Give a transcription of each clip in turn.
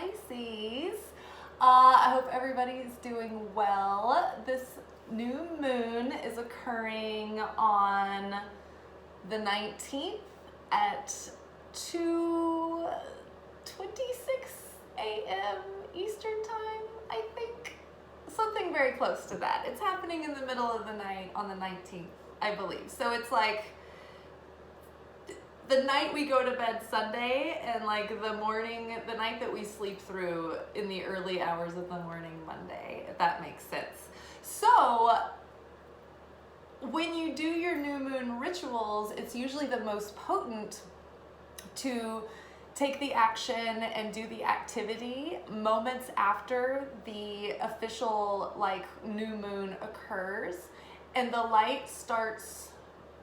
Pisces. I hope everybody's doing well. This new moon is occurring on the 19th at 2:26 a.m. Eastern time, I think. Something very close to that. It's happening in the middle of the night on the 19th, I believe. So it's like the night we go to bed Sunday and like the night that we sleep through in the early hours of the morning Monday, if that makes sense. So when you do your new moon rituals, it's usually the most potent to take the action and do the activity moments after the official like new moon occurs and the light starts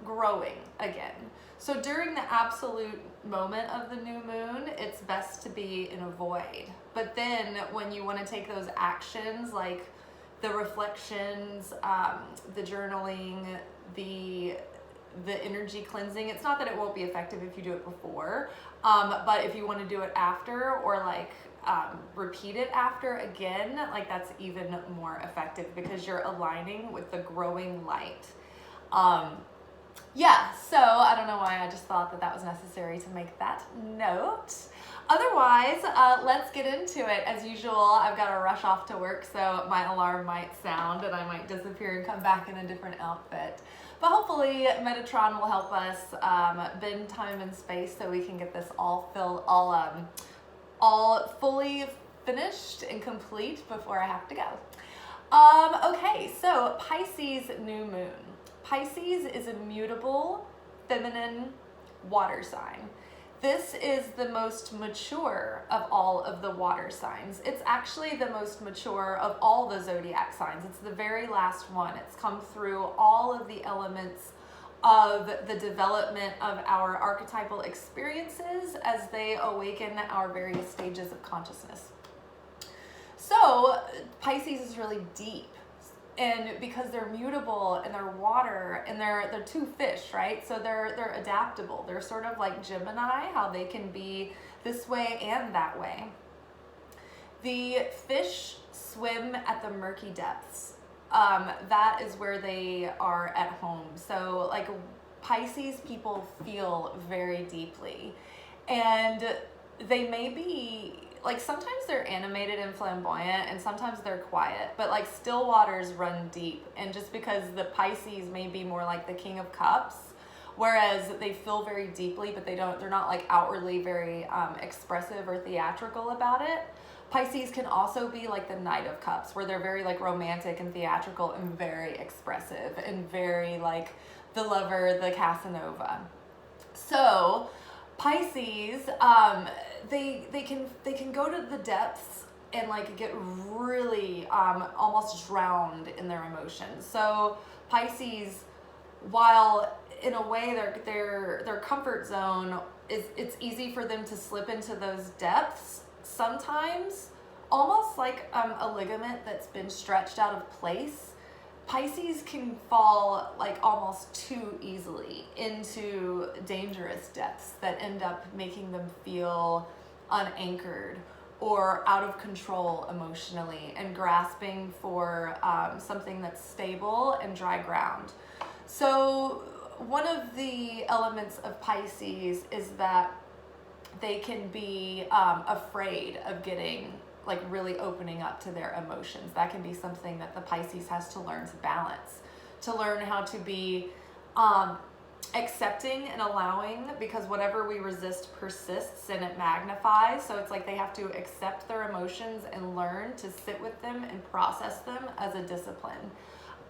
growing again. So during the absolute moment of the new moon, it's best to be in a void. But then when you want to take those actions, like the reflections, the journaling, the energy cleansing, it's not that it won't be effective if you do it before, but if you want to do it after or like repeat it after again, like that's even more effective because you're aligning with the growing light. Yeah, so I don't know why, I just thought that was necessary to make that note. Otherwise, let's get into it. As usual, I've got to rush off to work, so my alarm might sound and I might disappear and come back in a different outfit. But hopefully Metatron will help us bend time and space so we can get this all fully finished and complete before I have to go. Okay, so Pisces new moon. Pisces is a mutable, feminine water sign. This is the most mature of all of the water signs. It's actually the most mature of all the zodiac signs. It's the very last one. It's come through all of the elements of the development of our archetypal experiences as they awaken our various stages of consciousness. So Pisces is really deep. And because they're mutable and they're water and they're two fish, right? So they're adaptable. They're sort of like Gemini, how they can be this way and that way. The fish swim at the murky depths. That is where they are at home. So like Pisces people feel very deeply. And they may be like, sometimes they're animated and flamboyant and sometimes they're quiet, but like still waters run deep. And just because the Pisces may be more like the King of Cups, whereas they feel very deeply, but they're not like outwardly very expressive or theatrical about it. Pisces can also be like the Knight of Cups, where they're very like romantic and theatrical and very expressive and very like the lover, the Casanova. So Pisces, they can go to the depths and like get really almost drowned in their emotions. So Pisces, while in a way their comfort zone it's easy for them to slip into those depths. Sometimes, almost like a ligament that's been stretched out of place. Pisces can fall like almost too easily into dangerous depths that end up making them feel unanchored or out of control emotionally and grasping for something that's stable and dry ground. So one of the elements of Pisces is that they can be afraid of getting like really opening up to their emotions. That can be something that the Pisces has to learn to balance, to learn how to be accepting and allowing, because whatever we resist persists and it magnifies. So it's like they have to accept their emotions and learn to sit with them and process them as a discipline.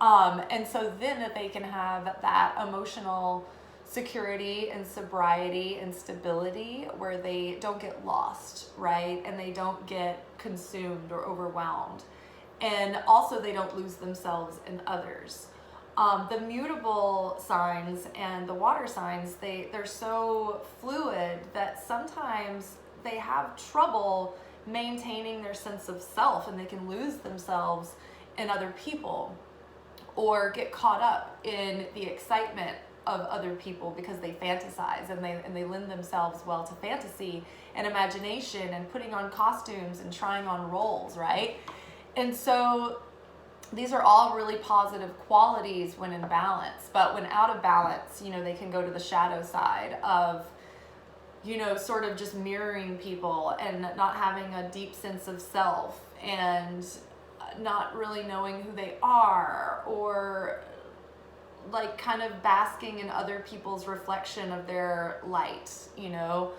And so then that they can have that emotional security and sobriety and stability where they don't get lost, right? And they don't get consumed or overwhelmed. And also they don't lose themselves in others. The mutable signs and the water signs, they're so fluid that sometimes they have trouble maintaining their sense of self, and they can lose themselves in other people or get caught up in the excitement of other people because they fantasize and they lend themselves well to fantasy and imagination and putting on costumes and trying on roles, right? And so these are all really positive qualities when in balance, but when out of balance, you know, they can go to the shadow side of, you know, sort of just mirroring people and not having a deep sense of self and not really knowing who they are, or like kind of basking in other people's reflection of their light, you know.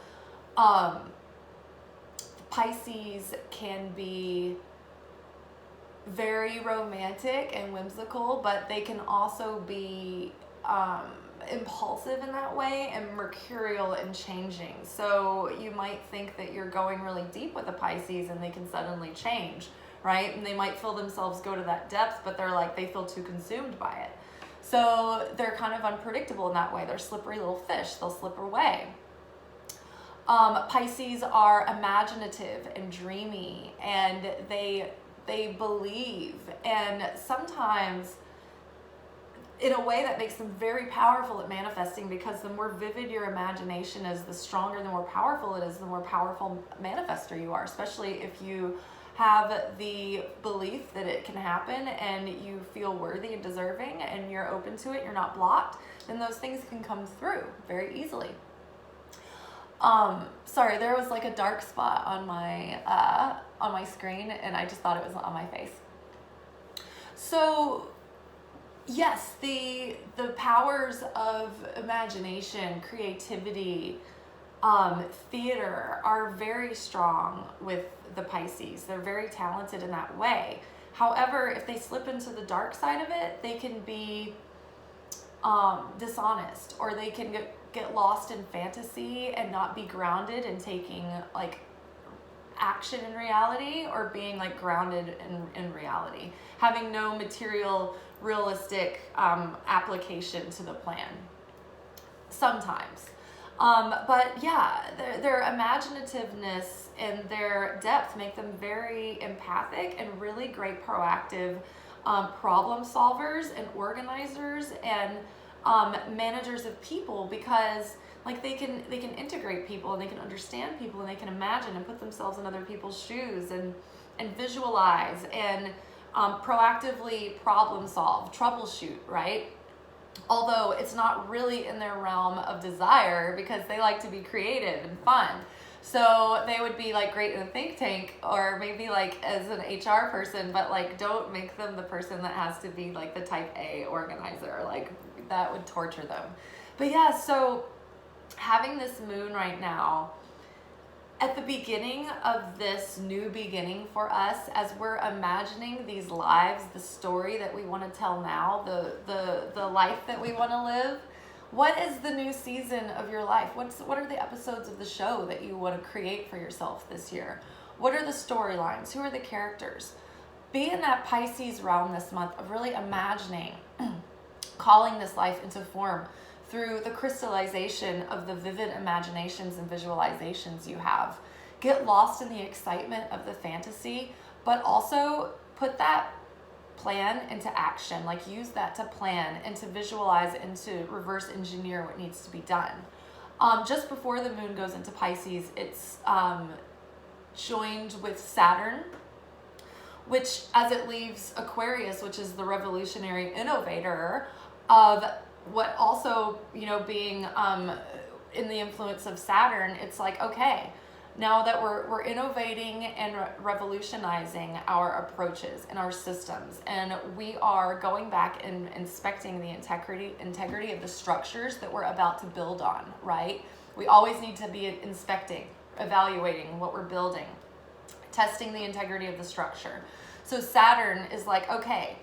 Pisces can be very romantic and whimsical, but they can also be impulsive in that way and mercurial and changing. So you might think that you're going really deep with a Pisces and they can suddenly change, right? And they might feel themselves go to that depth, but they're like, they feel too consumed by it. So they're kind of unpredictable in that way. They're slippery little fish. They'll slip away. Pisces are imaginative and dreamy, and they believe, and sometimes in a way that makes them very powerful at manifesting, because the more vivid your imagination is, the stronger, the more powerful it is, the more powerful manifester you are, especially if you have the belief that it can happen and you feel worthy and deserving and you're open to it, you're not blocked, then those things can come through very easily. Sorry, there was like a dark spot on my screen and I just thought it was on my face. So yes, the powers of imagination, creativity, theater are very strong with the Pisces. They're very talented in that way. However, if they slip into the dark side of it, they can be dishonest, or they can get lost in fantasy and not be grounded in taking like action in reality, or being like grounded in reality, having no material, realistic application to the plan sometimes. But yeah, their imaginativeness and their depth make them very empathic and really great proactive problem solvers and organizers and managers of people, because like they can integrate people and they can understand people and they can imagine and put themselves in other people's shoes and visualize and proactively problem solve, troubleshoot, right? Although it's not really in their realm of desire, because they like to be creative and fun. So they would be like great in a think tank, or maybe like as an HR person, but like don't make them the person that has to be like the type A organizer. Like that would torture them. But yeah, so having this moon right now at the beginning of this new beginning for us, as we're imagining these lives, the story that we want to tell now, the life that we want to live, what is the new season of your life? What are the episodes of the show that you want to create for yourself this year? What are the storylines? Who are the characters? Be in that Pisces realm this month of really imagining, calling this life into form through the crystallization of the vivid imaginations and visualizations you have. Get lost in the excitement of the fantasy, but also put that plan into action. Like use that to plan and to visualize and to reverse engineer what needs to be done. Just before the moon goes into Pisces, it's joined with Saturn, which as it leaves Aquarius, which is the revolutionary innovator of what also, you know, being in the influence of Saturn, it's like, okay, now that we're innovating and revolutionizing our approaches and our systems, and we are going back and inspecting the integrity of the structures that we're about to build on, right? We always need to be inspecting, evaluating what we're building, testing the integrity of the structure. So Saturn is like, okay,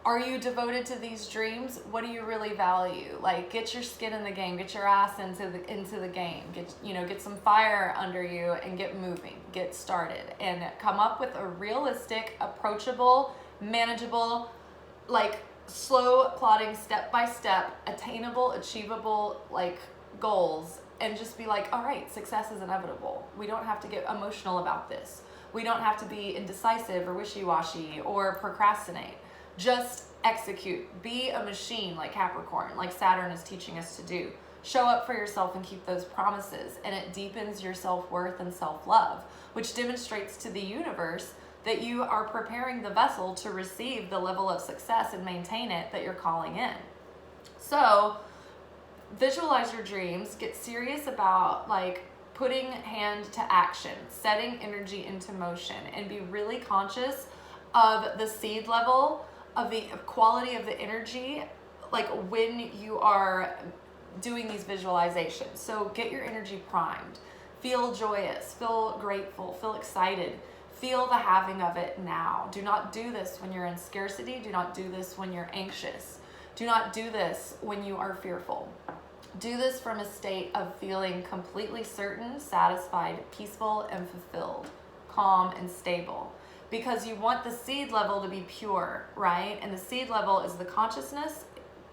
are you devoted to these dreams? What do you really value? Like, get your skin in the game, get your ass into the game, get some fire under you and get moving, get started, and come up with a realistic, approachable, manageable, like slow plotting, step by step, attainable, achievable, like goals, and just be like, all right, success is inevitable. We don't have to get emotional about this. We don't have to be indecisive or wishy-washy or procrastinate. Just execute. Be a machine like Capricorn, like Saturn is teaching us to do. Show up for yourself and keep those promises, and it deepens your self-worth and self-love, which demonstrates to the universe that you are preparing the vessel to receive the level of success and maintain it that you're calling in. So visualize your dreams, get serious about like putting hand to action, setting energy into motion, and be really conscious of the seed level, of the quality of the energy, like when you are doing these visualizations. So get your energy primed, feel joyous, feel grateful, feel excited, feel the having of it now. Do not do this when you're in scarcity. Do not do this when you're anxious. Do not do this when you are fearful. Do this from a state of feeling completely certain, satisfied, peaceful, and fulfilled, calm, and stable. Because you want the seed level to be pure, right? And the seed level is the consciousness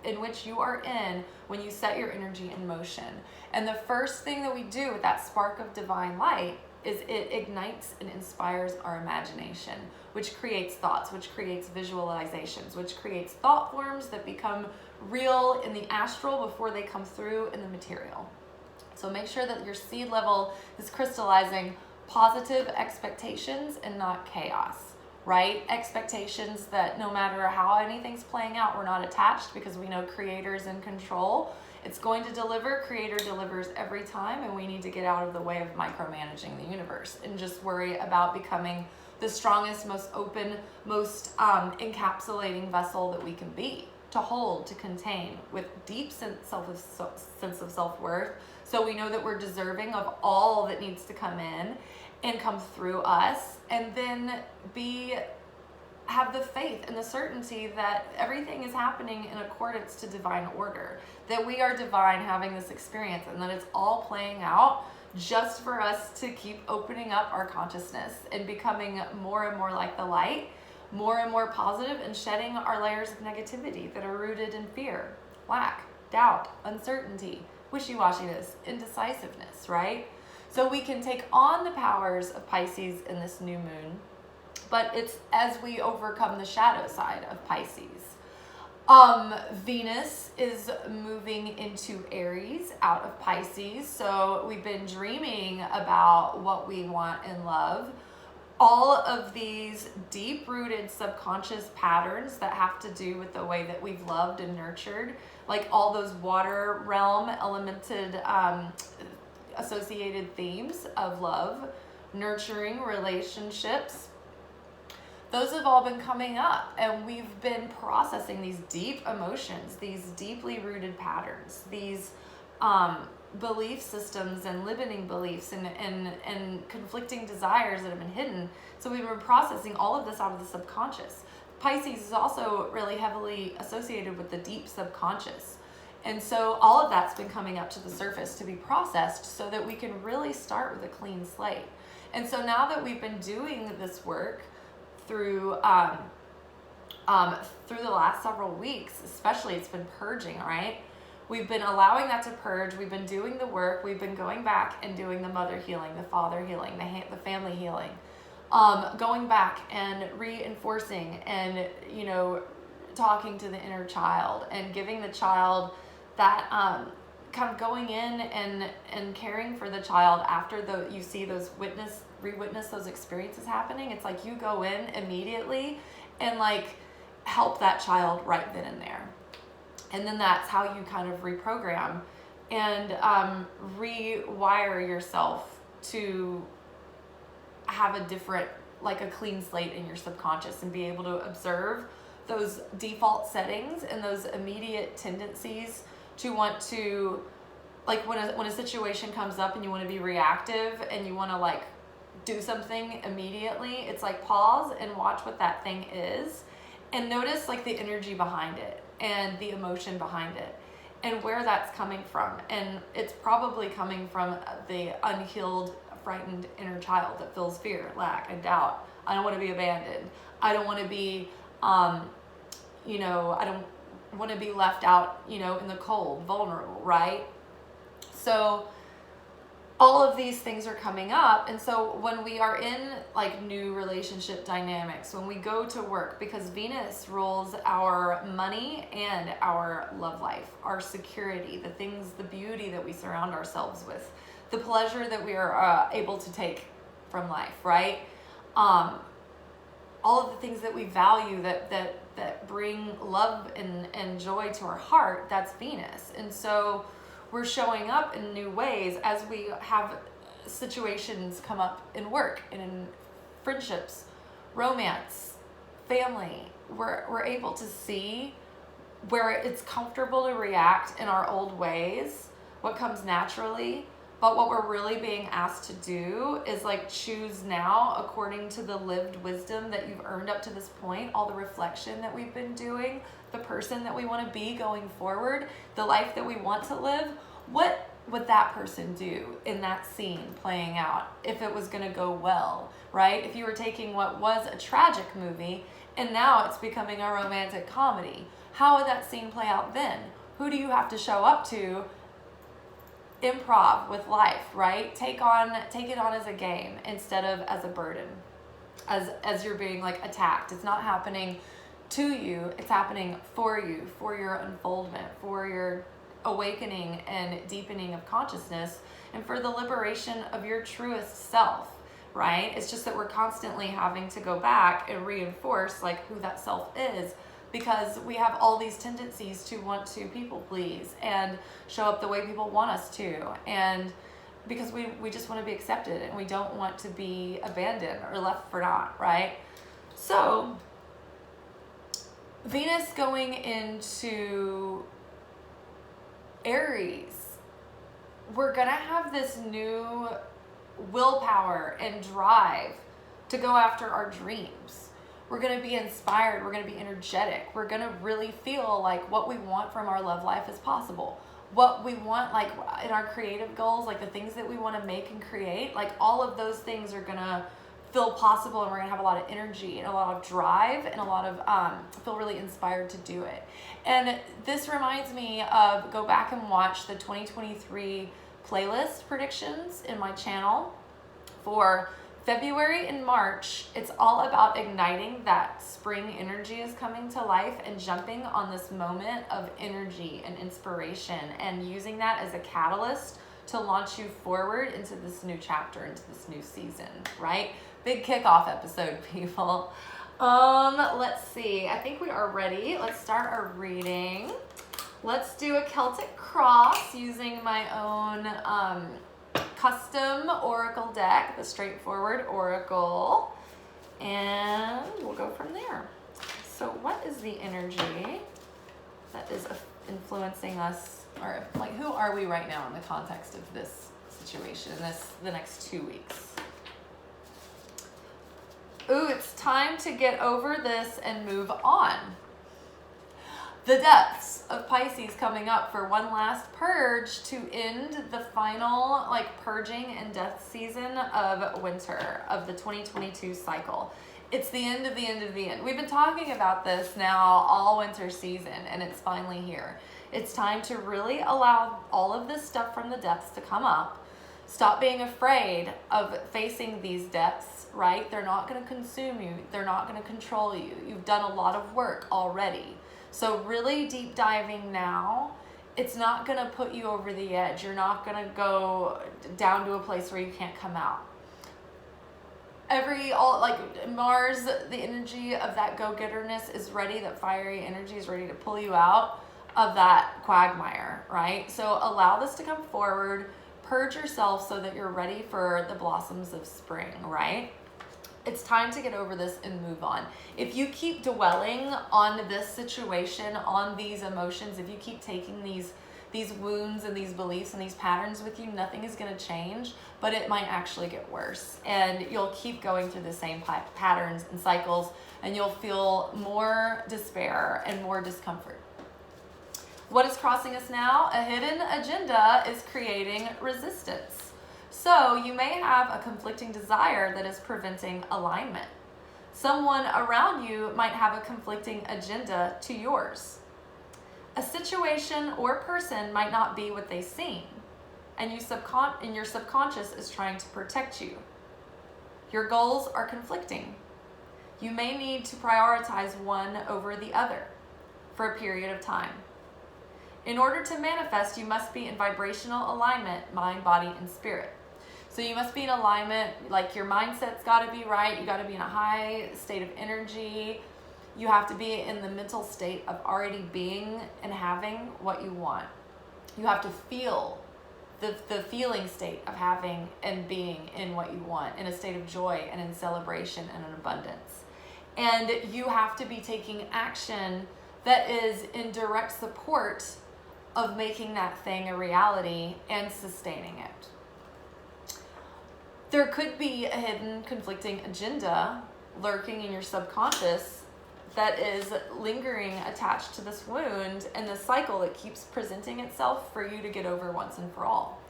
in which you are in when you set your energy in motion. And the first thing that we do with that spark of divine light is it ignites and inspires our imagination, which creates thoughts, which creates visualizations, which creates thought forms that become real in the astral before they come through in the material. So make sure that your seed level is crystallizing positive expectations and not chaos, right? Expectations that no matter how anything's playing out, we're not attached, because we know Creator's in control. It's going to deliver. Creator delivers every time, and we need to get out of the way of micromanaging the universe and just worry about becoming the strongest, most open, most encapsulating vessel that we can be, to hold, to contain, with deep sense of self-worth. So we know that we're deserving of all that needs to come in and come through us, and then have the faith and the certainty that everything is happening in accordance to divine order, that we are divine having this experience, and that it's all playing out just for us to keep opening up our consciousness and becoming more and more like the light, more and more positive, and shedding our layers of negativity that are rooted in fear, lack, doubt, uncertainty, wishy-washiness, indecisiveness, right? So we can take on the powers of Pisces in this new moon, but it's as we overcome the shadow side of Pisces. Venus is moving into Aries out of Pisces. So we've been dreaming about what we want in love. All of these deep-rooted subconscious patterns that have to do with the way that we've loved and nurtured, like all those water realm elemented associated themes of love, nurturing relationships, those have all been coming up, and we've been processing these deep emotions, these deeply rooted patterns, these belief systems and limiting beliefs and conflicting desires that have been hidden. So we've been processing all of this out of the subconscious. Pisces is also really heavily associated with the deep subconscious. And so all of that's been coming up to the surface to be processed so that we can really start with a clean slate. And so now that we've been doing this work through the last several weeks, especially, it's been purging, right? We've been allowing that to purge. We've been doing the work. We've been going back and doing the mother healing, the father healing, the family healing, going back and reinforcing and, talking to the inner child and giving the child that kind of going in and caring for the child after you see those re-witness those experiences happening. It's like you go in immediately and help that child right then and there. And then that's how you kind of reprogram and rewire yourself to have a different, a clean slate in your subconscious, and be able to observe those default settings and those immediate tendencies to want to, when a situation comes up and you want to be reactive and you want to do something immediately, it's pause and watch what that thing is and notice the energy behind it and the emotion behind it and where that's coming from. And it's probably coming from the unhealed, frightened inner child that feels fear, lack, and doubt. I don't want to be abandoned. I don't want to be, I don't want to be left out, in the cold, vulnerable, right? So all of these things are coming up. And so when we are in like new relationship dynamics, when we go to work, because Venus rules our money and our love life, our security, the things, the beauty that we surround ourselves with, the pleasure that we are able to take from life, right? All of the things that we value that bring love and joy to our heart, that's Venus. And so we're showing up in new ways as we have situations come up in work and in friendships, romance, family. We're able to see where it's comfortable to react in our old ways, what comes naturally. But what we're really being asked to do is like choose now according to the lived wisdom that you've earned up to this point, all the reflection that we've been doing, the person that we want to be going forward, the life that we want to live. What would that person do in that scene playing out if it was going to go well, right? If you were taking what was a tragic movie and now it's becoming a romantic comedy, how would that scene play out then? Who do you have to show up to? Improv with life, right? Take it on as a game instead of as a burden, as you're being like attacked. It's not happening to you, it's happening for you, for your unfoldment, for your awakening and deepening of consciousness, and for the liberation of your truest self, right? It's just that we're constantly having to go back and reinforce like who that self is, because we have all these tendencies to want to people please and show up the way people want us to, and because we just want to be accepted and we don't want to be abandoned or left for naught, right? So Venus going into Aries, we're gonna have this new willpower and drive to go after our dreams. We're going to be inspired. We're going to be energetic. We're going to really feel like what we want from our love life is possible. What we want, like in our creative goals, like the things that we want to make and create, like all of those things are going to feel possible, and we're going to have a lot of energy and a lot of drive and a lot of feel really inspired to do it. And this reminds me of, go back and watch the 2023 playlist predictions in my channel for February and March. It's all about igniting that spring energy is coming to life and jumping on this moment of energy and inspiration and using that as a catalyst to launch you forward into this new chapter, into this new season, right? Big kickoff episode, people. Let's see. I think we are ready. Let's start our reading. Let's do a Celtic cross using my own custom oracle deck, the straightforward oracle, and we'll go from there. So what is the energy that is influencing us, or like who are we right now in the context of this situation, the next 2 weeks? Ooh, it's time to get over this and move on. The depths of Pisces coming up for one last purge to end the final like purging and death season of winter of the 2022 cycle. It's the end of the end of the end. We've been talking about this now all winter season, and it's finally here. It's time to really allow all of this stuff from the depths to come up. Stop being afraid of facing these depths, right? They're not going to consume you. They're not going to control you. You've done a lot of work already. So really deep diving now, it's not going to put you over the edge. You're not going to go down to a place where you can't come out. Mars, the energy of that go-getterness is ready, that fiery energy is ready to pull you out of that quagmire, right? So allow this to come forward, purge yourself so that you're ready for the blossoms of spring, right? It's time to get over this and move on. If you keep dwelling on this situation, on these emotions, if you keep taking these wounds and these beliefs and these patterns with you, nothing is going to change, but it might actually get worse. And you'll keep going through the same patterns and cycles, and you'll feel more despair and more discomfort. What is crossing us now? A hidden agenda is creating resistance. So you may have a conflicting desire that is preventing alignment. Someone around you might have a conflicting agenda to yours. A situation or person might not be what they seem. and your subconscious is trying to protect you. Your goals are conflicting. You may need to prioritize one over the other for a period of time. In order to manifest, you must be in vibrational alignment, mind, body, and spirit. So you must be in alignment, like your mindset's got to be right. You got to be in a high state of energy. You have to be in the mental state of already being and having what you want. You have to feel the feeling state of having and being in what you want, in a state of joy and in celebration and in abundance. And you have to be taking action that is in direct support of making that thing a reality and sustaining it. There could be a hidden conflicting agenda lurking in your subconscious that is lingering attached to this wound and the cycle that keeps presenting itself for you to get over once and for all.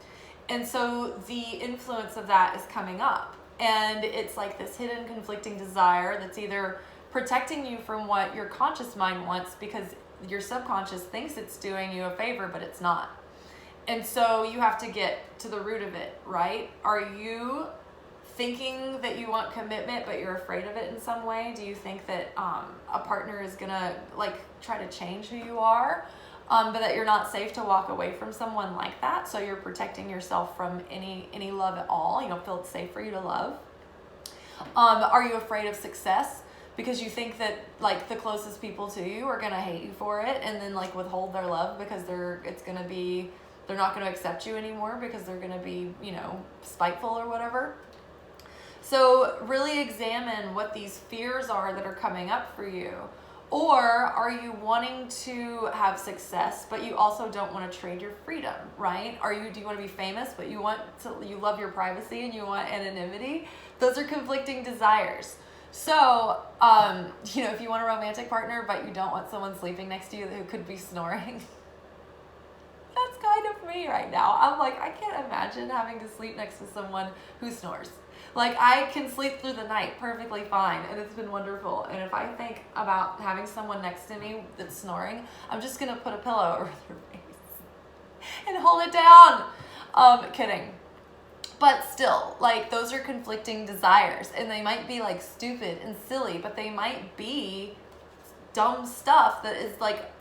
And so the influence of that is coming up, and it's like this hidden conflicting desire that's either protecting you from what your conscious mind wants because your subconscious thinks it's doing you a favor, but it's not. And so you have to get to the root of it, right? Are you thinking that you want commitment, but you're afraid of it in some way? Do you think that a partner is gonna like try to change who you are, but that you're not safe to walk away from someone like that? So you're protecting yourself from any love at all. You don't feel it's safe for you to love. Are you afraid of success because you think that like the closest people to you are gonna hate you for it and then like withhold their love because they're not gonna accept you anymore because they're gonna be, you know, spiteful or whatever? So really examine what these fears are that are coming up for you. Or are you wanting to have success, but you also don't want to trade your freedom, right? Do you want to be famous, but you love your privacy and you want anonymity? Those are conflicting desires. So, if you want a romantic partner, but you don't want someone sleeping next to you who could be snoring, that's kind of me right now. I'm like, I can't imagine having to sleep next to someone who snores. Like, I can sleep through the night perfectly fine, and it's been wonderful. And if I think about having someone next to me that's snoring, I'm just going to put a pillow over their face and hold it down. Kidding. But still, like, those are conflicting desires, and they might be, like, stupid and silly, but they might be dumb stuff that is, like,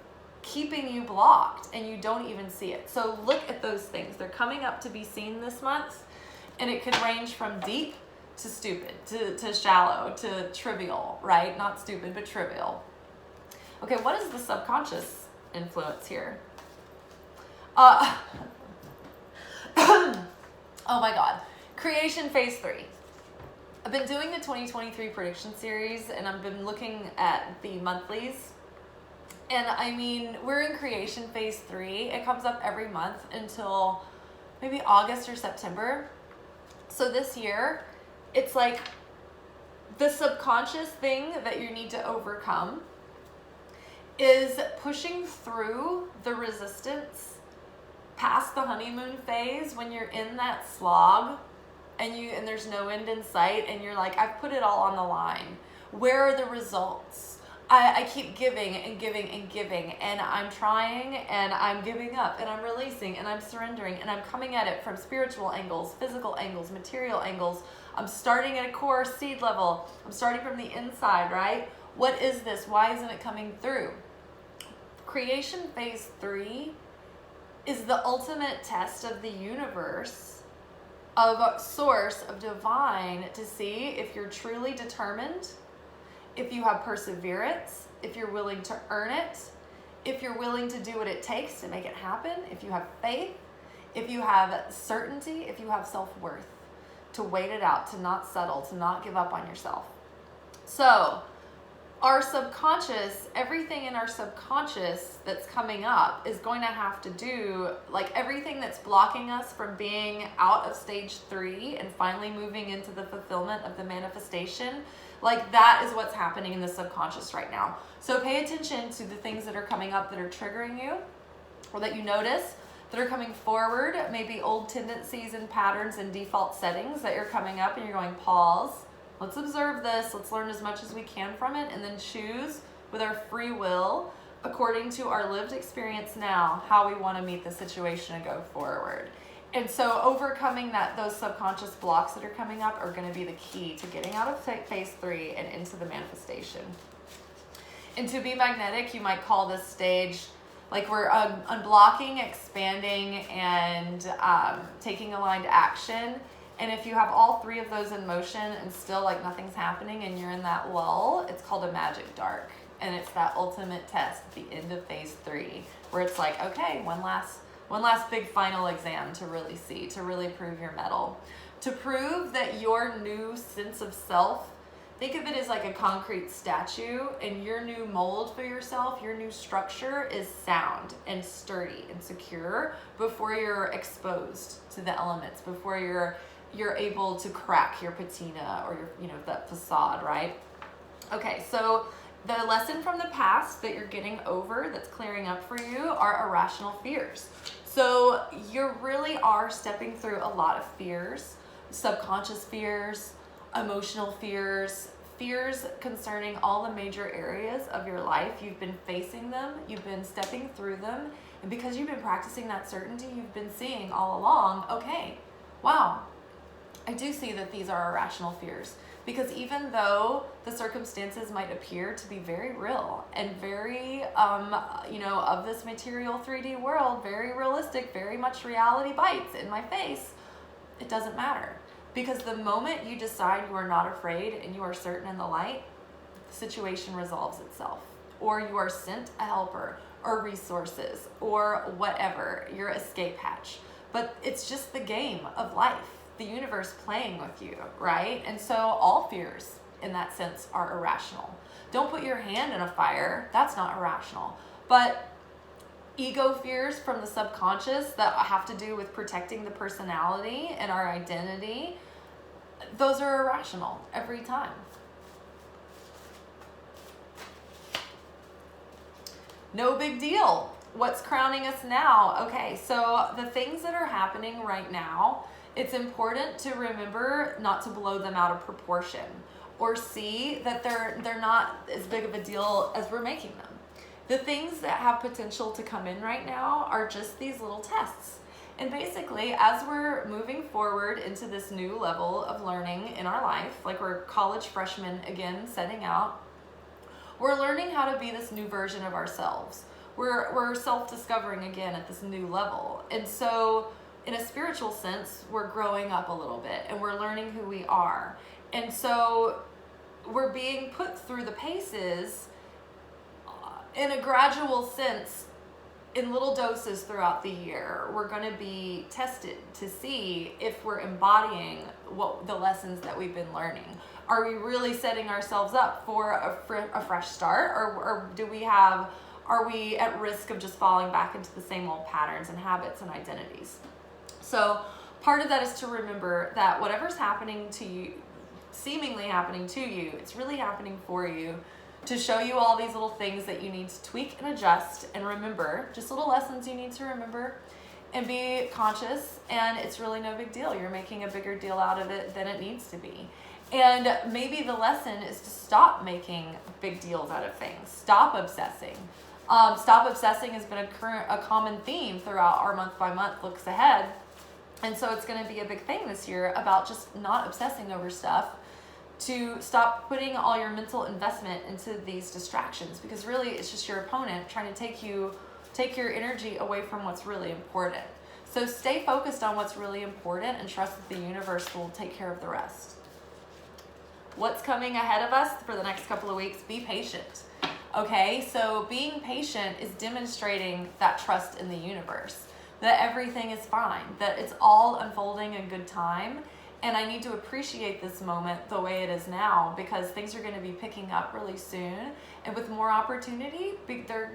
keeping you blocked, and you don't even see it. So look at those things. They're coming up to be seen this month, and it could range from deep to stupid, to shallow, to trivial, right? Not stupid, but trivial. Okay, what is the subconscious influence here? Oh my God. Creation phase 3. I've been doing the 2023 prediction series, and I've been looking at the monthlies. And I mean, we're in creation phase 3. It comes up every month until maybe August or September. So this year, it's like the subconscious thing that you need to overcome is pushing through the resistance past the honeymoon phase when you're in that slog and there's no end in sight and you're like, I've put it all on the line. Where are the results? I keep giving and giving and giving, and I'm trying and I'm giving up and I'm releasing and I'm surrendering and I'm coming at it from spiritual angles, physical angles, material angles. I'm starting at a core seed level. I'm starting from the inside, right? What is this? Why isn't it coming through? Creation phase 3 is the ultimate test of the universe, of source, of divine, to see if you're truly determined, if you have perseverance, if you're willing to earn it, if you're willing to do what it takes to make it happen, if you have faith, if you have certainty, if you have self-worth, to wait it out, to not settle, to not give up on yourself. So our subconscious, everything in our subconscious that's coming up is going to have to do, like everything that's blocking us from being out of stage 3 and finally moving into the fulfillment of the manifestation. Like that is what's happening in the subconscious right now. So pay attention to the things that are coming up that are triggering you or that you notice that are coming forward, maybe old tendencies and patterns and default settings that are coming up and you're going, pause, let's observe this, let's learn as much as we can from it, and then choose with our free will, according to our lived experience now, how we want to meet the situation and go forward. And so overcoming those subconscious blocks that are coming up are going to be the key to getting out of phase 3 and into the manifestation. And to be magnetic, you might call this stage like we're unblocking, expanding, and taking aligned action. And if you have all 3 of those in motion and still like nothing's happening and you're in that lull, it's called a magic dark. And it's that ultimate test at the end of phase 3 where it's like, okay, one last big final exam to really see, to really prove your mettle. To prove that your new sense of self, think of it as like a concrete statue, and your new mold for yourself, your new structure is sound and sturdy and secure before you're exposed to the elements, before you're able to crack your patina or your, that facade, right? Okay, so the lesson from the past that you're getting over, that's clearing up for you, are irrational fears. So you really are stepping through a lot of fears, subconscious fears, emotional fears, fears concerning all the major areas of your life. You've been facing them, you've been stepping through them, and because you've been practicing that certainty, you've been seeing all along, okay, wow, I do see that these are irrational fears. Because even though the circumstances might appear to be very real and very, of this material 3D world, very realistic, very much reality bites in my face, it doesn't matter. Because the moment you decide you are not afraid and you are certain in the light, the situation resolves itself. Or you are sent a helper or resources or whatever, your escape hatch. But it's just the game of life. The universe playing with you, right? And so all fears in that sense are irrational. Don't put your hand in a fire. That's not irrational. But ego fears from the subconscious that have to do with protecting the personality and our identity, those are irrational every time. No big deal. What's crowning us now? Okay, so the things that are happening right now, it's important to remember not to blow them out of proportion or see that they're not as big of a deal as we're making them. The things that have potential to come in right now are just these little tests. And basically, as we're moving forward into this new level of learning in our life, like we're college freshmen again setting out, we're learning how to be this new version of ourselves. We're self-discovering again at this new level. And so in a spiritual sense, we're growing up a little bit and we're learning who we are. And so we're being put through the paces in a gradual sense, in little doses throughout the year. We're going to be tested to see if we're embodying the lessons that we've been learning. Are we really setting ourselves up for a fresh start, or are we at risk of just falling back into the same old patterns and habits and identities? So part of that is to remember that whatever's happening to you, seemingly happening to you, it's really happening for you to show you all these little things that you need to tweak and adjust and remember, just little lessons you need to remember and be conscious, and it's really no big deal. You're making a bigger deal out of it than it needs to be. And maybe the lesson is to stop making big deals out of things. Stop obsessing. Stop obsessing has been a common theme throughout our month by month looks ahead. And so it's going to be a big thing this year about just not obsessing over stuff, to stop putting all your mental investment into these distractions, because really it's just your opponent trying to take your energy away from what's really important. So stay focused on what's really important and trust that the universe will take care of the rest. What's coming ahead of us for the next couple of weeks? Be patient. Okay, so being patient is demonstrating that trust in the universe, that everything is fine, that it's all unfolding in good time. And I need to appreciate this moment the way it is now, because things are going to be picking up really soon. And with more opportunity,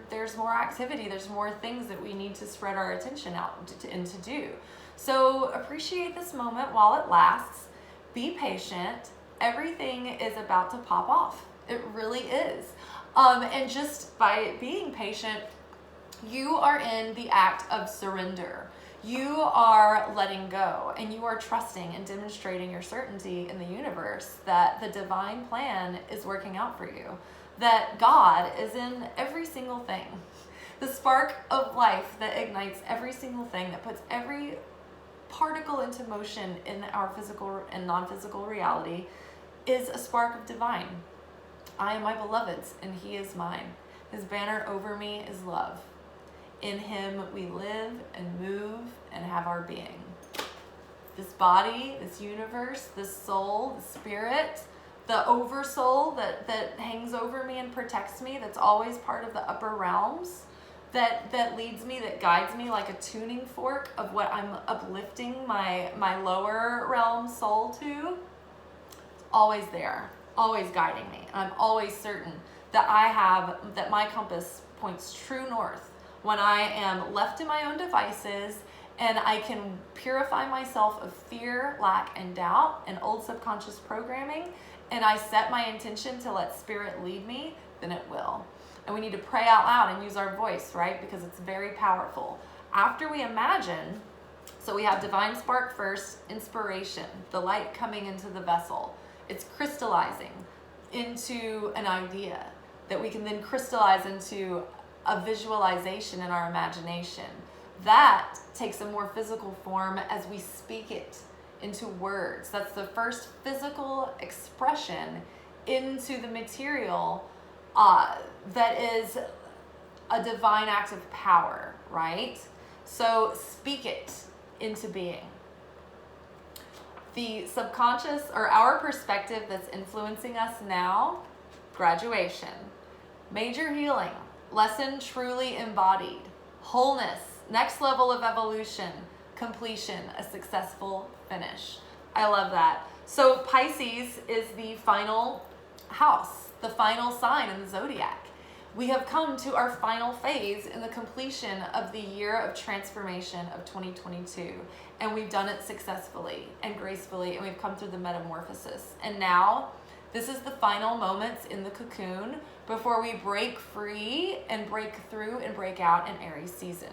there's more activity, there's more things that we need to spread our attention out and to do. So appreciate this moment while it lasts. Be patient. Everything is about to pop off. It really is. And just by being patient, you are in the act of surrender. You are letting go, and you are trusting and demonstrating your certainty in the universe that the divine plan is working out for you, that God is in every single thing. The spark of life that ignites every single thing, that puts every particle into motion in our physical and non-physical reality is a spark of divine. I am my beloved's, and he is mine. His banner over me is love. In him we live and move and have our being. This body, this universe, this soul, the spirit, the oversoul that hangs over me and protects me, that's always part of the upper realms, that leads me, that guides me like a tuning fork of what I'm uplifting my lower realm soul to, it's always there, always guiding me. And I'm always certain that my compass points true north when I am left to my own devices, and I can purify myself of fear, lack, and doubt and old subconscious programming, and I set my intention to let spirit lead me, then it will. And we need to pray out loud and use our voice, right? Because it's very powerful. After we imagine, so we have divine spark first, inspiration, the light coming into the vessel. It's crystallizing into an idea that we can then crystallize into a visualization in our imagination. That takes a more physical form as we speak it into words. That's the first physical expression into the material that is a divine act of power, right? So speak it into being. The subconscious, or our perspective that's influencing us now, graduation, major healing, lesson truly embodied, wholeness, next level of evolution, completion, a successful finish. I love that. So Pisces is the final house, the final sign in the zodiac. We have come to our final phase in the completion of the year of transformation of 2022. And we've done it successfully and gracefully, and we've come through the metamorphosis. And now, this is the final moments in the cocoon before we break free and break through and break out in Aries season.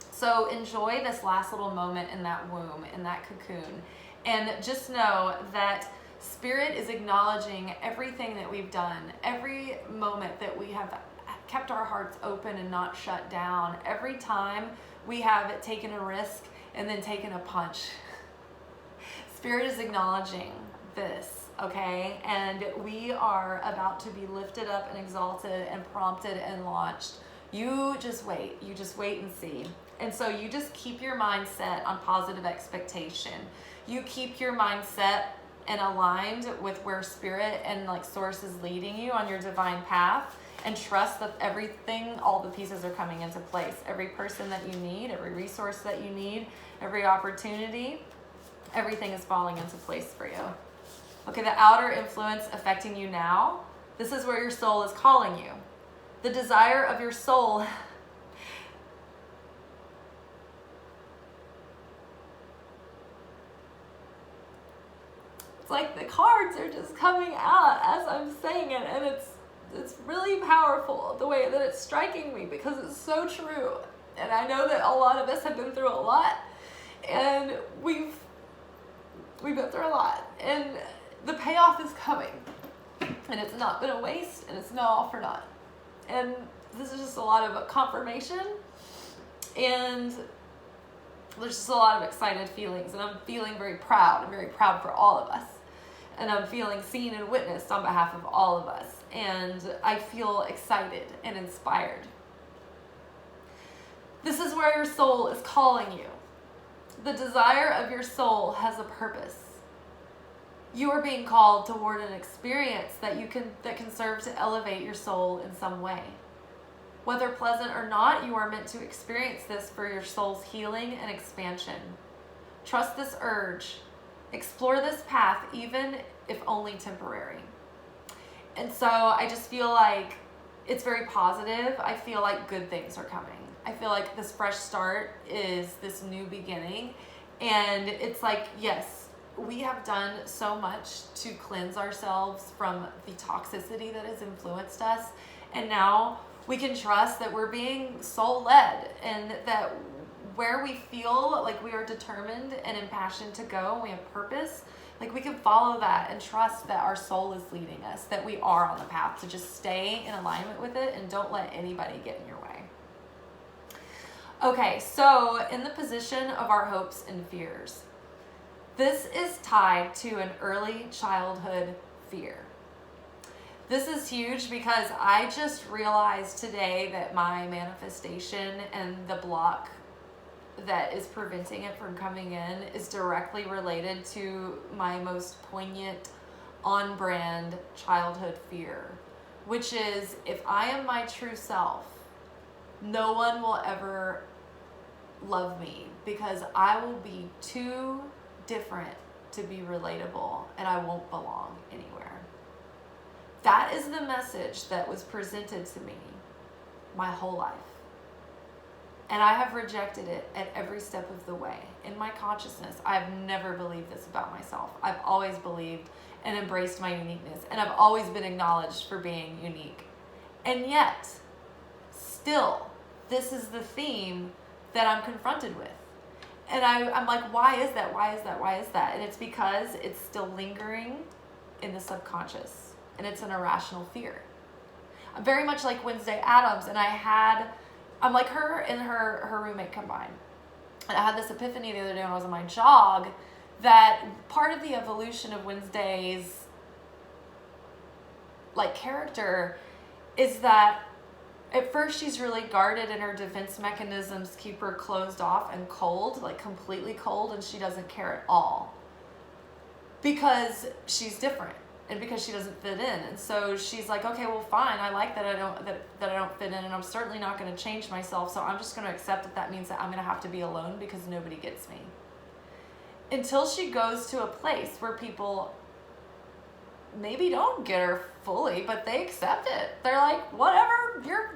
So enjoy this last little moment in that womb, in that cocoon. And just know that Spirit is acknowledging everything that we've done, every moment that we have kept our hearts open and not shut down, every time we have taken a risk and then taken a punch. Spirit is acknowledging this, okay? And we are about to be lifted up and exalted and prompted and launched. You just wait and see. And so you just keep your mind set on positive expectation. You keep your mind set and aligned with where spirit and like source is leading you on your divine path, and trust that everything, all the pieces are coming into place. Every person that you need, every resource that you need, every opportunity, everything is falling into place for you. Okay, the outer influence affecting you now, this is where your soul is calling you. The desire of your soul it's like the cards are just coming out as I'm saying it, and it's really powerful the way that it's striking me, because it's so true. And I know that a lot of us have been through a lot, and we've been through a lot, and the payoff is coming, and it's not been a waste, and it's not all for naught. And this is just a lot of confirmation, and there's just a lot of excited feelings, and I'm feeling very proud. I'm very proud for all of us, and I'm feeling seen and witnessed on behalf of all of us, and I feel excited and inspired. This is where your soul is calling you. The desire of your soul has a purpose. You are being called toward an experience that can serve to elevate your soul in some way. Whether pleasant or not, you are meant to experience this for your soul's healing and expansion. Trust this urge. Explore this path, even if only temporary. And so I just feel like it's very positive. I feel like good things are coming. I feel like this fresh start is this new beginning. And it's like, yes, we have done so much to cleanse ourselves from the toxicity that has influenced us. And now we can trust that we're being soul-led, and that where we feel like we are determined and impassioned to go, and we have purpose, like we can follow that and trust that our soul is leading us, that we are on the path, to just stay in alignment with it and don't let anybody get in your way. Okay, so in the position of our hopes and fears, this is tied to an early childhood fear. This is huge because I just realized today that my manifestation and the block that is preventing it from coming in is directly related to my most poignant, on-brand childhood fear, which is if I am my true self, no one will ever love me because I will be too different to be relatable and I won't belong anywhere. That is the message that was presented to me my whole life. And I have rejected it at every step of the way. In my consciousness, I've never believed this about myself. I've always believed and embraced my uniqueness. And I've always been acknowledged for being unique. And yet, still, this is the theme that I'm confronted with. And I'm like, why is that? Why is that? Why is that? And it's because it's still lingering in the subconscious. And it's an irrational fear. I'm very much like Wednesday Addams. And I'm like her and her roommate combined. And I had this epiphany the other day when I was on my jog that part of the evolution of Wednesday's like character is that at first she's really guarded and her defense mechanisms keep her closed off and cold, like completely cold, and she doesn't care at all because she's different and because she doesn't fit in. And so she's like, okay, well, fine, I like that I don't fit in, and I'm certainly not going to change myself, so I'm just going to accept that means that I'm going to have to be alone because nobody gets me. Until she goes to a place where people maybe don't get her fully, but they accept it. They're like, whatever,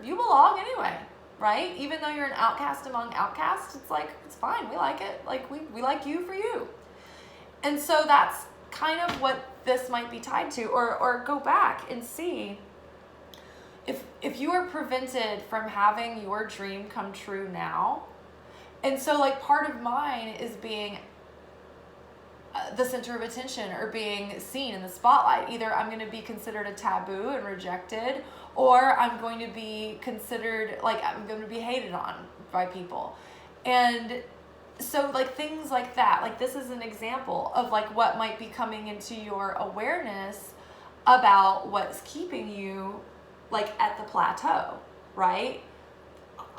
you belong anyway, right? Even though you're an outcast among outcasts, it's like, it's fine, we like it. Like, we like you for you. And so that's kind of what this might be tied to, or go back and see if you are prevented from having your dream come true now. And so like part of mine is being the center of attention or being seen in the spotlight. Either I'm going to be considered a taboo and rejected, or I'm going to be considered like I'm going to be hated on by people. And so like things like that, like this is an example of like what might be coming into your awareness about what's keeping you like at the plateau, right?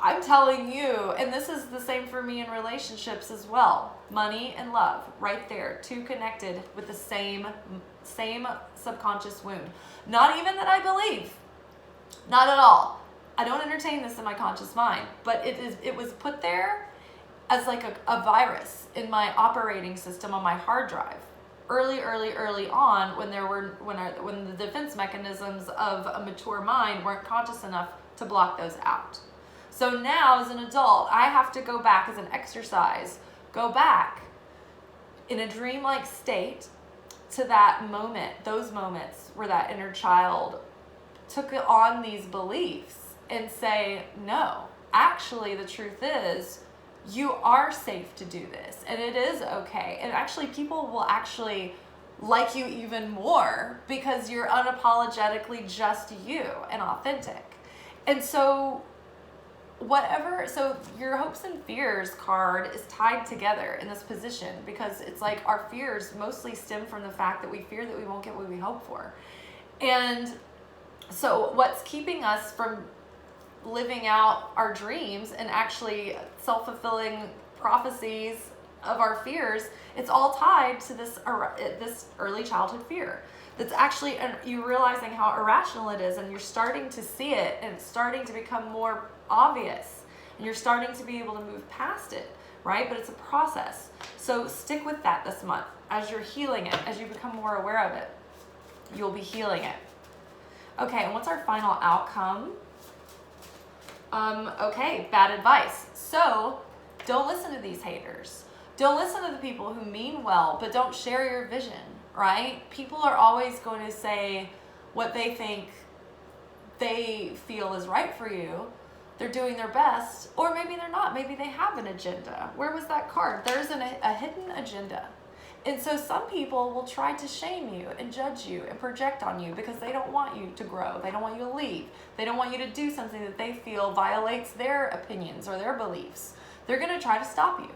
I'm telling you, and this is the same for me in relationships as well. Money and love, right there, two connected with the same subconscious wound. Not even that I believe, not at all. I don't entertain this in my conscious mind, but it was put there as like a virus in my operating system on my hard drive. Early on, when the defense mechanisms of a mature mind weren't conscious enough to block those out. So now as an adult, I have to go back as an exercise, go back in a dreamlike state to that moment, those moments where that inner child took on these beliefs and say, no, actually the truth is you are safe to do this and it is okay. And actually people will actually like you even more because you're unapologetically just you and authentic. And so so your hopes and fears card is tied together in this position because it's like our fears mostly stem from the fact that we fear that we won't get what we hope for. And so what's keeping us from living out our dreams and actually self-fulfilling prophecies of our fears, it's all tied to this early childhood fear. That's actually, you realizing how irrational it is, and you're starting to see it, and it's starting to become more obvious, and you're starting to be able to move past it, right? But it's a process. So stick with that this month. As you're healing it, as you become more aware of it, you'll be healing it. Okay, and what's our final outcome? Okay, bad advice. So don't listen to these haters. Don't listen to the people who mean well, but don't share your vision, right? People are always going to say what they think they feel is right for you. They're doing their best, or maybe they're not. Maybe they have an agenda. Where was that card? There's a hidden agenda. And so some people will try to shame you and judge you and project on you because they don't want you to grow. They don't want you to leave. They don't want you to do something that they feel violates their opinions or their beliefs. they're going to try to stop you.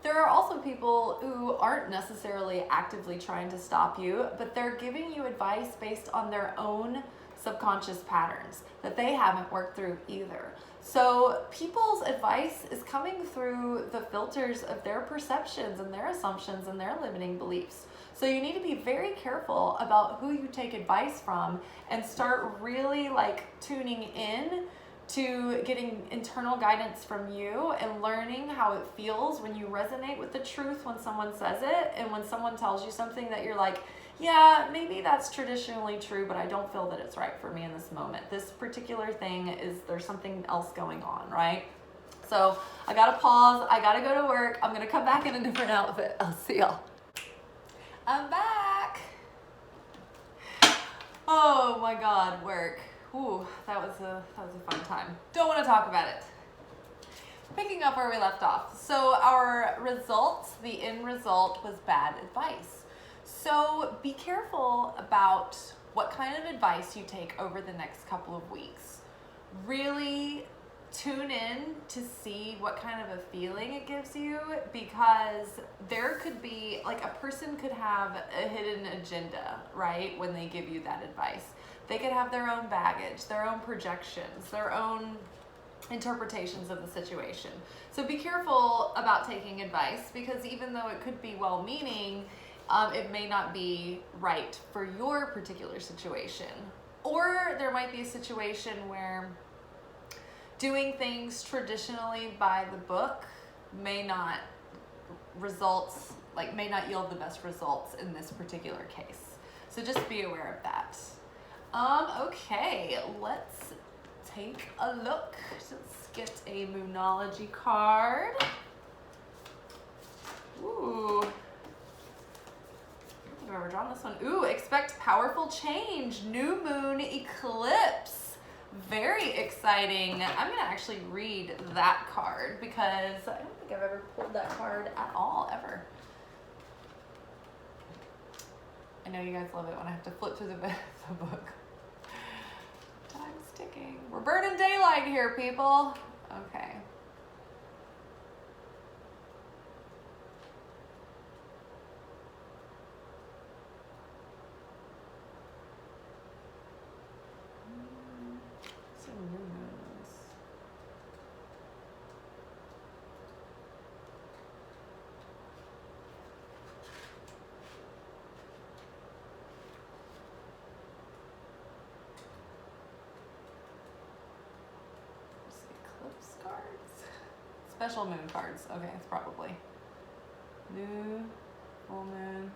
There are also people who aren't necessarily actively trying to stop you, but they're giving you advice based on their own subconscious patterns that they haven't worked through either. So people's advice is coming through the filters of their perceptions and their assumptions and their limiting beliefs. So you need to be very careful about who you take advice from and start really tuning in to getting internal guidance from you and learning how it feels when you resonate with the truth when someone says it, and when someone tells you something that you're like, yeah, maybe that's traditionally true, but I don't feel that it's right for me in this moment. This particular thing there's something else going on, right? So I gotta pause, I gotta go to work, I'm gonna come back in a different outfit. I'll see y'all. I'm back. Oh my God, work. Ooh, that was a fun time. Don't want to talk about it. Picking up where we left off. So our results, the end result was bad advice. So be careful about what kind of advice you take over the next couple of weeks. Really tune in to see what kind of a feeling it gives you, because there could be, a person could have a hidden agenda, right, when they give you that advice. They could have their own baggage, their own projections, their own interpretations of the situation. So be careful about taking advice, because even though it could be well-meaning, it may not be right for your particular situation. Or there might be a situation where doing things traditionally by the book may not yield the best results in this particular case. So just be aware of that. Okay, let's take a look. Let's get a Moonology card. Ooh. I don't think I've ever drawn this one. Ooh, expect powerful change. New moon eclipse. Very exciting. I'm going to actually read that card because I don't think I've ever pulled that card at all, ever. I know you guys love it when I have to flip through the book. Time's ticking. We're burning daylight here, people. Okay. Some new moons. Eclipse cards. Special moon cards. Okay, it's probably new, full moon.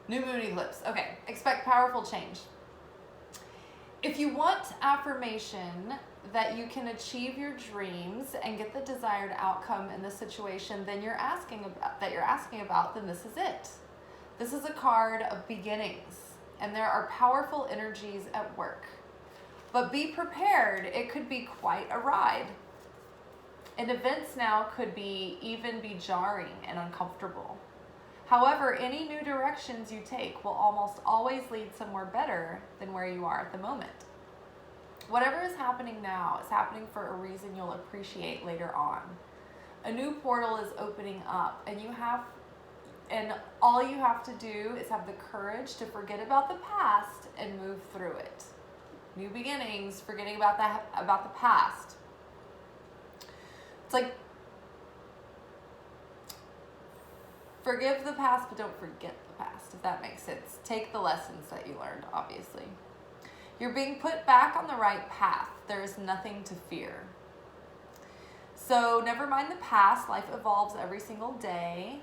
New moon eclipse. Okay, expect powerful change. If you want affirmation that you can achieve your dreams and get the desired outcome in the situation then you're asking about, then this is it. This is a card of beginnings, and there are powerful energies at work. But be prepared, it could be quite a ride. And events now could even be jarring and uncomfortable. However, any new directions you take will almost always lead somewhere better than where you are at the moment. Whatever is happening now is happening for a reason you'll appreciate later on. A new portal is opening up, and all you have to do is have the courage to forget about the past and move through it. New beginnings, forgetting about the past. It's like, forgive the past, but don't forget the past, if that makes sense. Take the lessons that you learned, obviously. You're being put back on the right path. There is nothing to fear. So never mind the past. Life evolves every single day.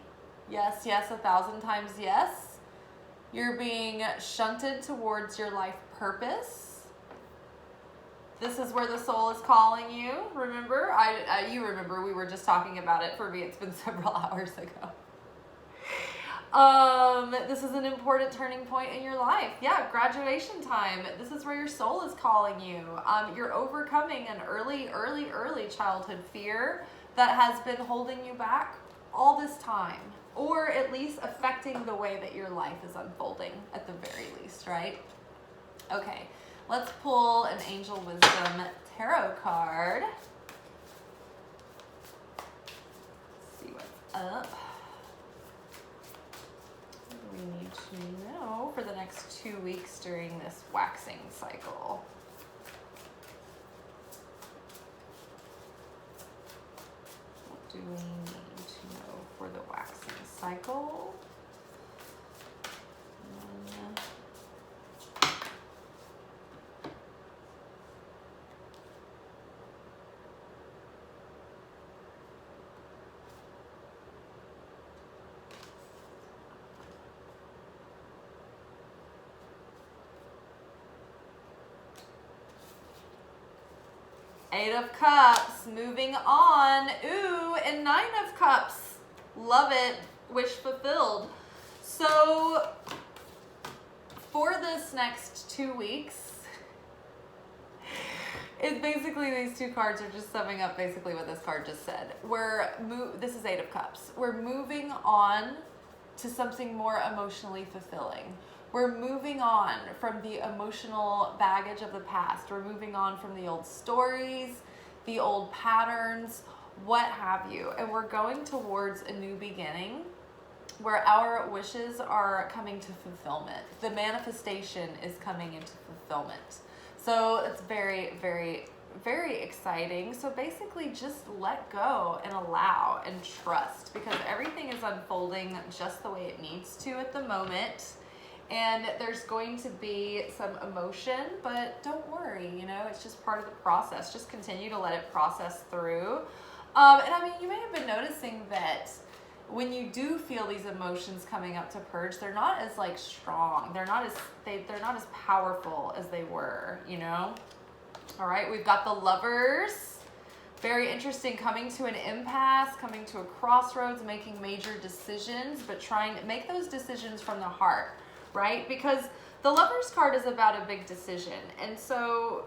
Yes, yes, 1,000 times yes. You're being shunted towards your life purpose. This is where the soul is calling you. Remember? You remember, we were just talking about it. For me, it's been several hours ago. This is an important turning point in your life. Yeah, graduation time. This is where your soul is calling you. You're overcoming an early childhood fear that has been holding you back all this time, or at least affecting the way that your life is unfolding at the very least, right? Okay, let's pull an angel wisdom tarot card. Let's see what's up. What do we need to know for the next 2 weeks during this waxing cycle? What do we need to know for the waxing cycle? 8 of Cups, moving on. Ooh, and 9 of Cups. Love it. Wish fulfilled. So, for this next 2 weeks, it's basically these two cards are just summing up basically what this card just said. This is 8 of Cups. We're moving on to something more emotionally fulfilling. We're moving on from the emotional baggage of the past. We're moving on from the old stories, the old patterns, what have you. And we're going towards a new beginning where our wishes are coming to fulfillment. The manifestation is coming into fulfillment. So it's very, very, very exciting. So basically just let go and allow and trust, because everything is unfolding just the way it needs to at the moment. And there's going to be some emotion, but don't worry, you know, it's just part of the process. Just continue to let it process through. And I mean, you may have been noticing that when you do feel these emotions coming up to purge, they're not as like strong. They're not as powerful as they were, you know? All right, we've got the Lovers. Very interesting, coming to an impasse, coming to a crossroads, making major decisions, but trying to make those decisions from the heart, right? Because the Lovers card is about a big decision. And so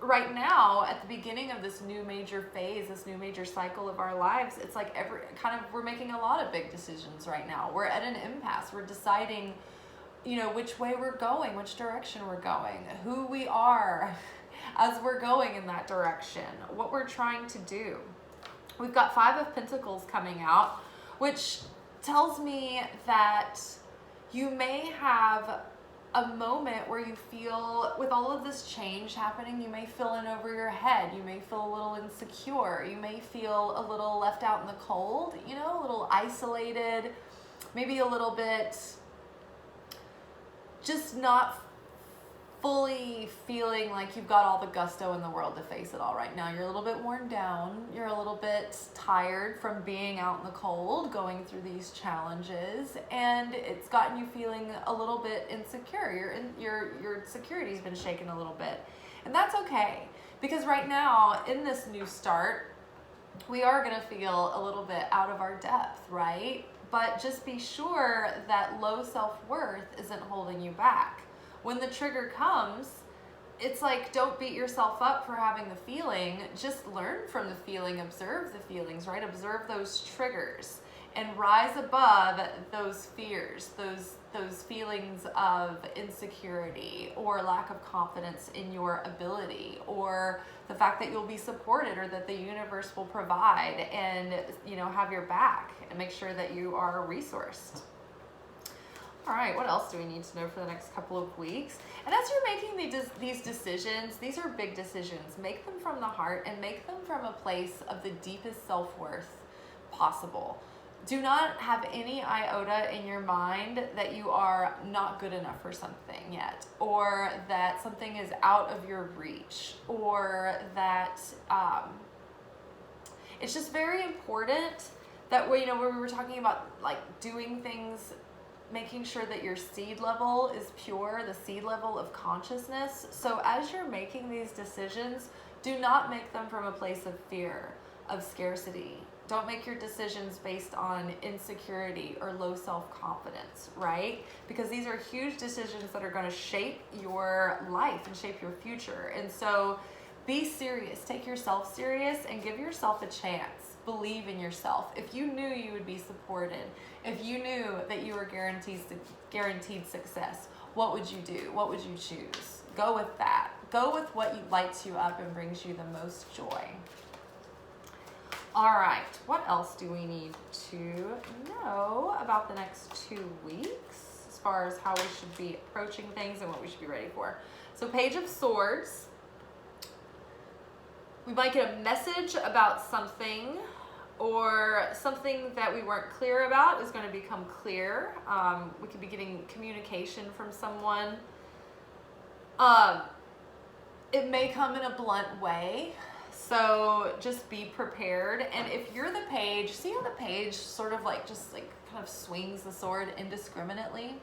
right now, at the beginning of this new major phase, this new major cycle of our lives, it's like we're making a lot of big decisions right now. We're at an impasse. We're deciding, you know, which way we're going, which direction we're going, who we are as we're going in that direction, what we're trying to do. We've got 5 of Pentacles coming out, which tells me that you may have a moment where you feel, with all of this change happening, you may feel in over your head. You may feel a little insecure. You may feel a little left out in the cold, you know, a little isolated, maybe a little bit just not fully feeling like you've got all the gusto in the world to face it all right now. You're a little bit worn down. You're a little bit tired from being out in the cold, going through these challenges, and it's gotten you feeling a little bit insecure. Your security's been shaken a little bit, and that's okay, because right now in this new start, we are going to feel a little bit out of our depth, right? But just be sure that low self-worth isn't holding you back. When the trigger comes, it's like, don't beat yourself up for having the feeling. Just learn from the feeling, observe the feelings, right? Observe those triggers and rise above those fears, those feelings of insecurity or lack of confidence in your ability, or the fact that you'll be supported, or that the universe will provide and, you know, have your back and make sure that you are resourced. All right, what else do we need to know for the next couple of weeks? And as you're making these decisions, these are big decisions. Make them from the heart and make them from a place of the deepest self-worth possible. Do not have any iota in your mind that you are not good enough for something yet, or that something is out of your reach, or that it's just very important that, you know, when we were talking about like doing things, making sure that your seed level is pure, the seed level of consciousness. So as you're making these decisions, do not make them from a place of fear, of scarcity. Don't make your decisions based on insecurity or low self-confidence, right? Because these are huge decisions that are going to shape your life and shape your future. And so be serious, take yourself serious, and give yourself a chance. Believe in yourself. If you knew you would be supported, if you knew that you were guaranteed success, what would you do? What would you choose? Go with that. Go with what lights you up and brings you the most joy. All right, what else do we need to know about the next 2 weeks as far as how we should be approaching things and what we should be ready for? So Page of Swords. We might get a message about something, or something that we weren't clear about is going to become clear. We could be getting communication from someone. It may come in a blunt way, so just be prepared. And if you're the page, see how the page sort of like just like kind of swings the sword indiscriminately?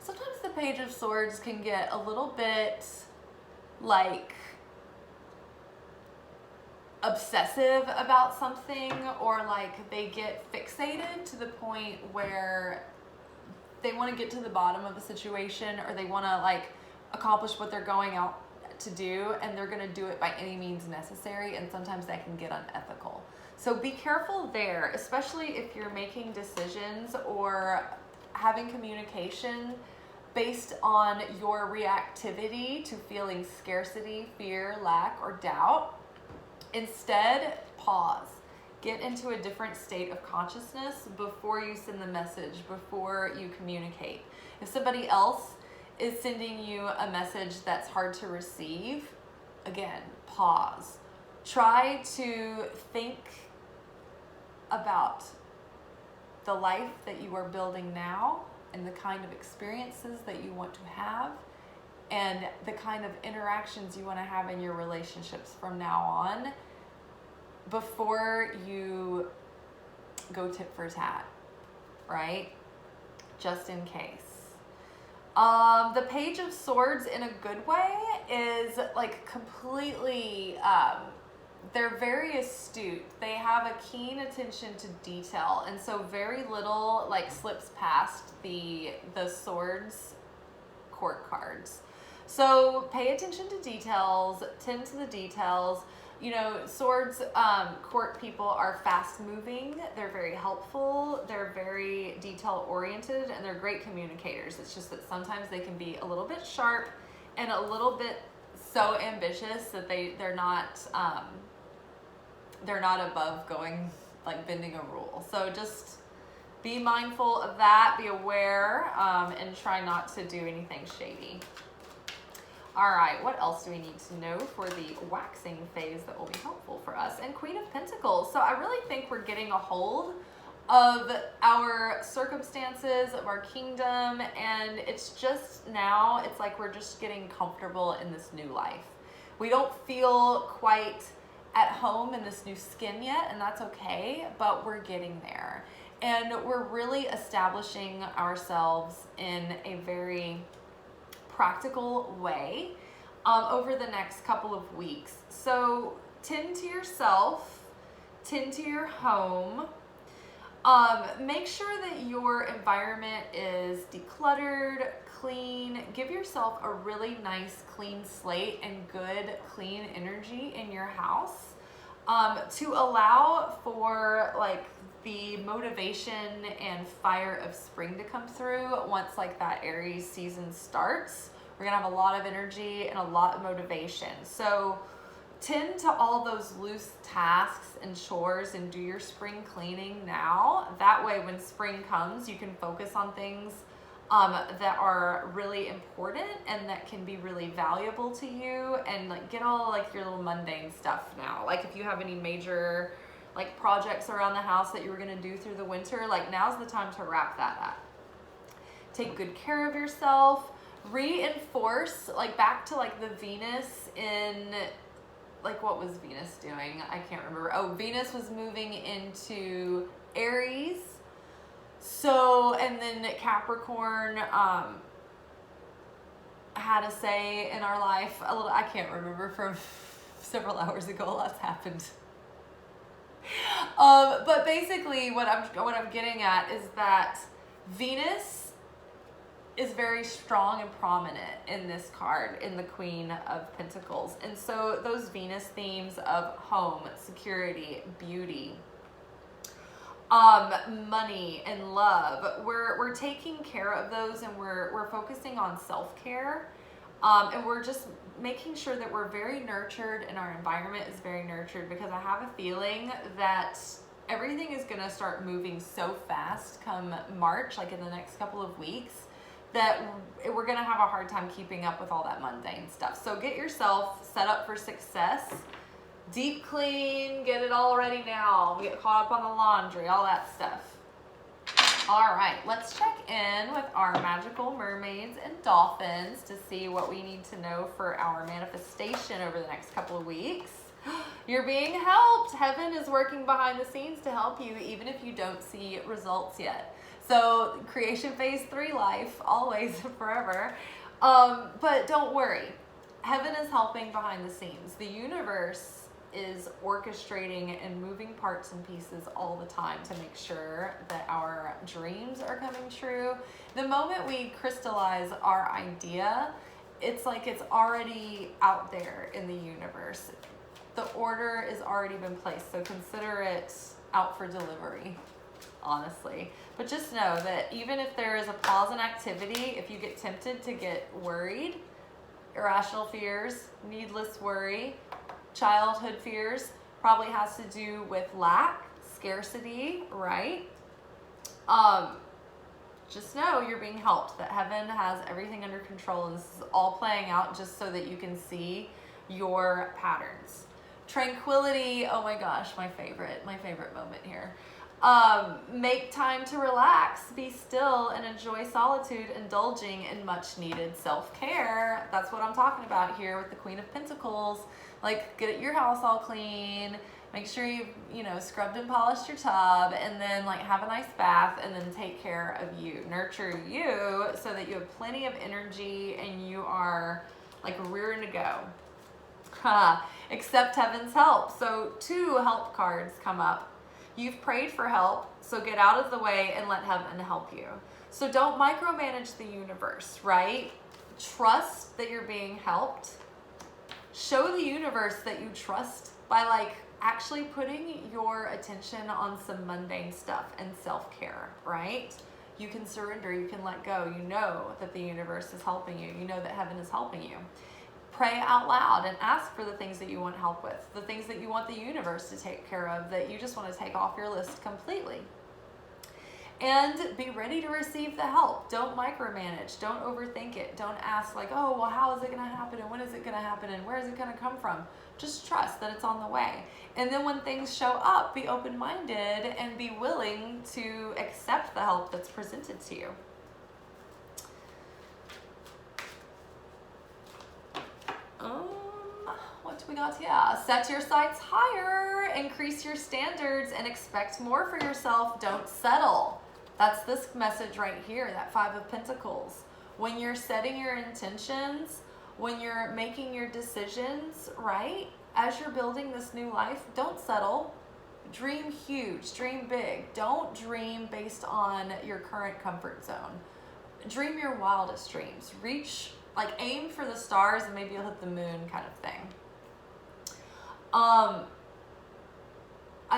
Sometimes the Page of Swords can get a little bit like obsessive about something, or like they get fixated to the point where they want to get to the bottom of a situation, or they want to like accomplish what they're going out to do, and they're going to do it by any means necessary, and sometimes that can get unethical. So be careful there, especially if you're making decisions or having communication based on your reactivity to feeling scarcity, fear, lack, or doubt. Instead, pause. Get into a different state of consciousness before you send the message, before you communicate. If somebody else is sending you a message that's hard to receive, again, pause. Try to think about the life that you are building now and the kind of experiences that you want to have, and the kind of interactions you want to have in your relationships from now on, before you go tit for tat, right? Just in case. The Page of Swords in a good way is like completely, they're very astute. They have a keen attention to detail, and so very little like slips past the swords court cards. So pay attention to details, tend to the details. You know, swords court people are fast moving, they're very helpful, they're very detail oriented, and they're great communicators. It's just that sometimes they can be a little bit sharp and a little bit so ambitious that they're not above going, like bending a rule. So just be mindful of that, be aware, and try not to do anything shady. All right, what else do we need to know for the waxing phase that will be helpful for us? And Queen of Pentacles. So I really think we're getting a hold of our circumstances, of our kingdom, and it's just now, it's like we're just getting comfortable in this new life. We don't feel quite at home in this new skin yet, and that's okay, but we're getting there. And we're really establishing ourselves in a very practical way over the next couple of weeks. So tend to yourself, tend to your home. Make sure that your environment is decluttered, clean. Give yourself a really nice clean slate and good clean energy in your house, to allow for like the motivation and fire of spring to come through once like that Aries season starts. We're gonna have a lot of energy and a lot of motivation. So tend to all those loose tasks and chores and do your spring cleaning now. That way when spring comes, you can focus on things that are really important and that can be really valuable to you, and like get all like your little mundane stuff now. Like if you have any major like projects around the house that you were gonna do through the winter, like now's the time to wrap that up. Take good care of yourself. Reinforce, like back to like the Venus in, like what was Venus doing? I can't remember. Oh, Venus was moving into Aries. So, and then Capricorn had a say in our life a little, I can't remember, from several hours ago, lots happened. But basically what I'm getting at is that Venus is very strong and prominent in this card, in the Queen of Pentacles. And so those Venus themes of home, security, beauty, money, and love, we're taking care of those, and we're focusing on self-care. And we're just making sure that we're very nurtured and our environment is very nurtured, because I have a feeling that everything is gonna start moving so fast come March, like in the next couple of weeks, that we're gonna have a hard time keeping up with all that mundane stuff. So get yourself set up for success. Deep clean, get it all ready now. Get caught up on the laundry, all that stuff. All right, let's check in with our magical mermaids and dolphins to see what we need to know for our manifestation over the next couple of weeks. You're being helped. Heaven is working behind the scenes to help you, even if you don't see results yet. So creation phase 3 life, always, forever. But don't worry. Heaven is helping behind the scenes. The universe is orchestrating and moving parts and pieces all the time to make sure that our dreams are coming true. The moment we crystallize our idea, it's like it's already out there in the universe. The order has already been placed, so consider it out for delivery, honestly. But just know that even if there is a pause in activity, if you get tempted to get worried, irrational fears, needless worry, childhood fears, probably has to do with lack, scarcity, right? Just know you're being helped, that heaven has everything under control, and this is all playing out just so that you can see your patterns. Tranquility, oh my gosh, my favorite moment here. Make time to relax, be still, and enjoy solitude, indulging in much needed self-care. That's what I'm talking about here with the Queen of Pentacles. Like, get your house all clean, make sure you've, scrubbed and polished your tub, and then like have a nice bath, and then take care of you. Nurture you so that you have plenty of energy and you are like rearing to go. Accept heaven's help. So 2 help cards come up. You've prayed for help, so get out of the way and let heaven help you. So don't micromanage the universe, right? Trust that you're being helped. Show the universe that you trust by like actually putting your attention on some mundane stuff and self-care, right? You can surrender, you can let go. You know that the universe is helping you. You know that heaven is helping you. Pray out loud and ask for the things that you want help with, the things that you want the universe to take care of, that you just want to take off your list completely. And be ready to receive the help. Don't micromanage. Don't overthink it. Don't ask like, oh, well, how is it going to happen? And when is it going to happen? And where is it going to come from? Just trust that it's on the way. And then when things show up, be open-minded and be willing to accept the help that's presented to you. What do we got? Yeah, set your sights higher, increase your standards, and expect more for yourself. Don't settle. That's this message right here, that 5 of Pentacles. When you're setting your intentions, when you're making your decisions, right? As you're building this new life, don't settle. Dream huge, dream big. Don't dream based on your current comfort zone. Dream your wildest dreams. Reach, like aim for the stars and maybe you'll hit the moon kind of thing. I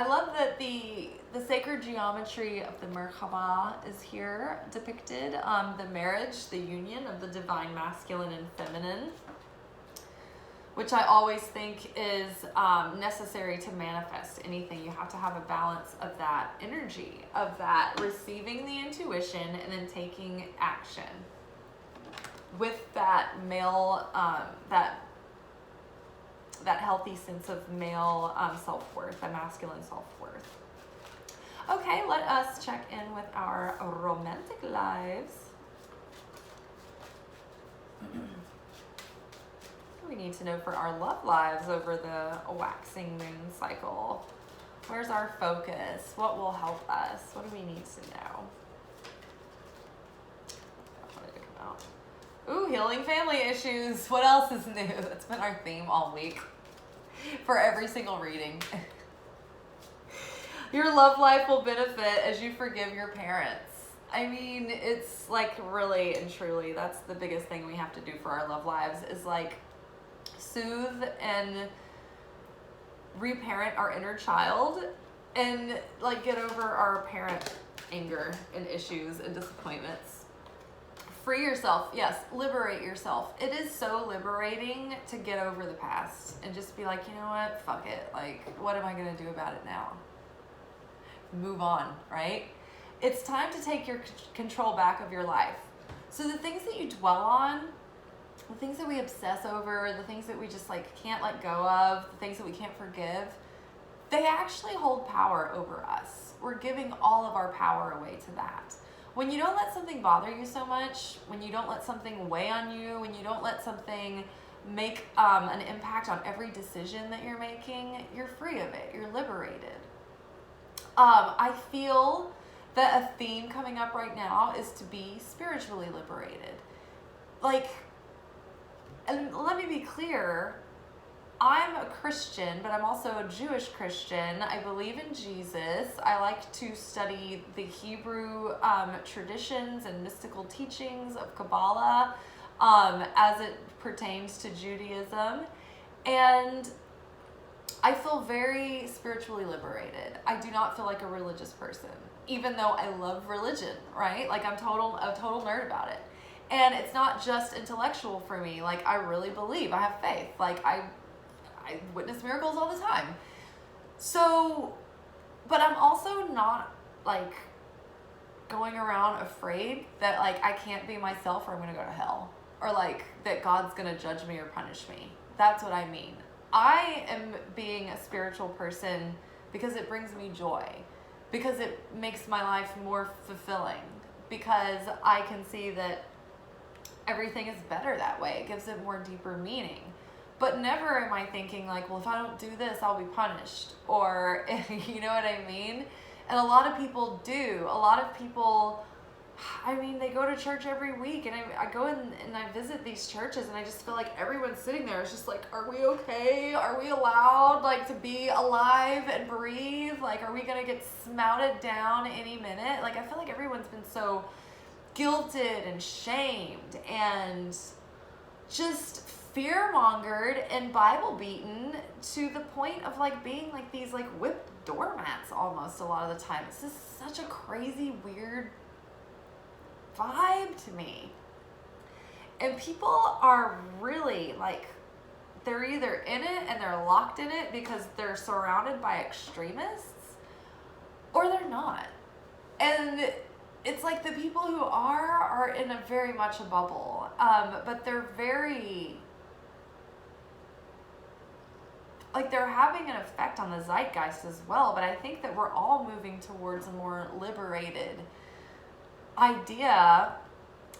love that the sacred geometry of the Merkaba is here depicted. The marriage, the union of the divine masculine and feminine, which I always think is necessary to manifest anything. You have to have a balance of that energy, of that receiving the intuition and then taking action with that male, that healthy sense of male self-worth, a masculine self-worth. Okay, let us check in with our romantic lives. We need to know for our love lives over the waxing moon cycle. Where's our focus? What will help us? What do we need to know? What did it come out? Ooh, healing family issues. What else is new? That's been our theme all week for every single reading. Your love life will benefit as you forgive your parents. I mean, it's like really and truly, that's the biggest thing we have to do for our love lives is like soothe and reparent our inner child and like get over our parent anger and issues and disappointments. Free yourself. Yes, liberate yourself. It is so liberating to get over the past and just be like, you know what? Fuck it. Like, what am I going to do about it now? Move on, right? It's time to take your control back of your life. So the things that you dwell on, the things that we obsess over, the things that we just like can't let go of, the things that we can't forgive, they actually hold power over us. We're giving all of our power away to that. When you don't let something bother you so much, when you don't let something weigh on you, when you don't let something make an impact on every decision that you're making, you're free of it. You're liberated. I feel that a theme coming up right now is to be spiritually liberated. Like, and let me be clear, I'm a Christian, but I'm also a Jewish Christian. I believe in Jesus. I like to study the Hebrew traditions and mystical teachings of Kabbalah as it pertains to Judaism. And I feel very spiritually liberated. I do not feel like a religious person, even though I love religion, right? Like a total nerd about it. And it's not just intellectual for me. Like, I really believe, I have faith. Like, I witness miracles all the time. So, but I'm also not like going around afraid that like I can't be myself or I'm gonna go to hell, or like that God's gonna judge me or punish me. That's what I mean. I am being a spiritual person because it brings me joy, because it makes my life more fulfilling, because I can see that everything is better that way. It gives it more deeper meaning. But never am I thinking like, well, if I don't do this, I'll be punished. Or, you know what I mean? And a lot of people do. A lot of people, I mean, they go to church every week. And I go in and I visit these churches. And I just feel like everyone's sitting there. It's just like, are we okay? Are we allowed like to be alive and breathe? Like, are we going to get smouted down any minute? Like, I feel like everyone's been so guilted and shamed and just fear-mongered and Bible beaten to the point of like being like these like whipped doormats almost a lot of the time. It's just such a crazy, weird vibe to me. And people are really like, they're either in it and they're locked in it because they're surrounded by extremists, or they're not. And it's like the people who are in a very much a bubble, but they're very, like they're having an effect on the zeitgeist as well. But I think that we're all moving towards a more liberated idea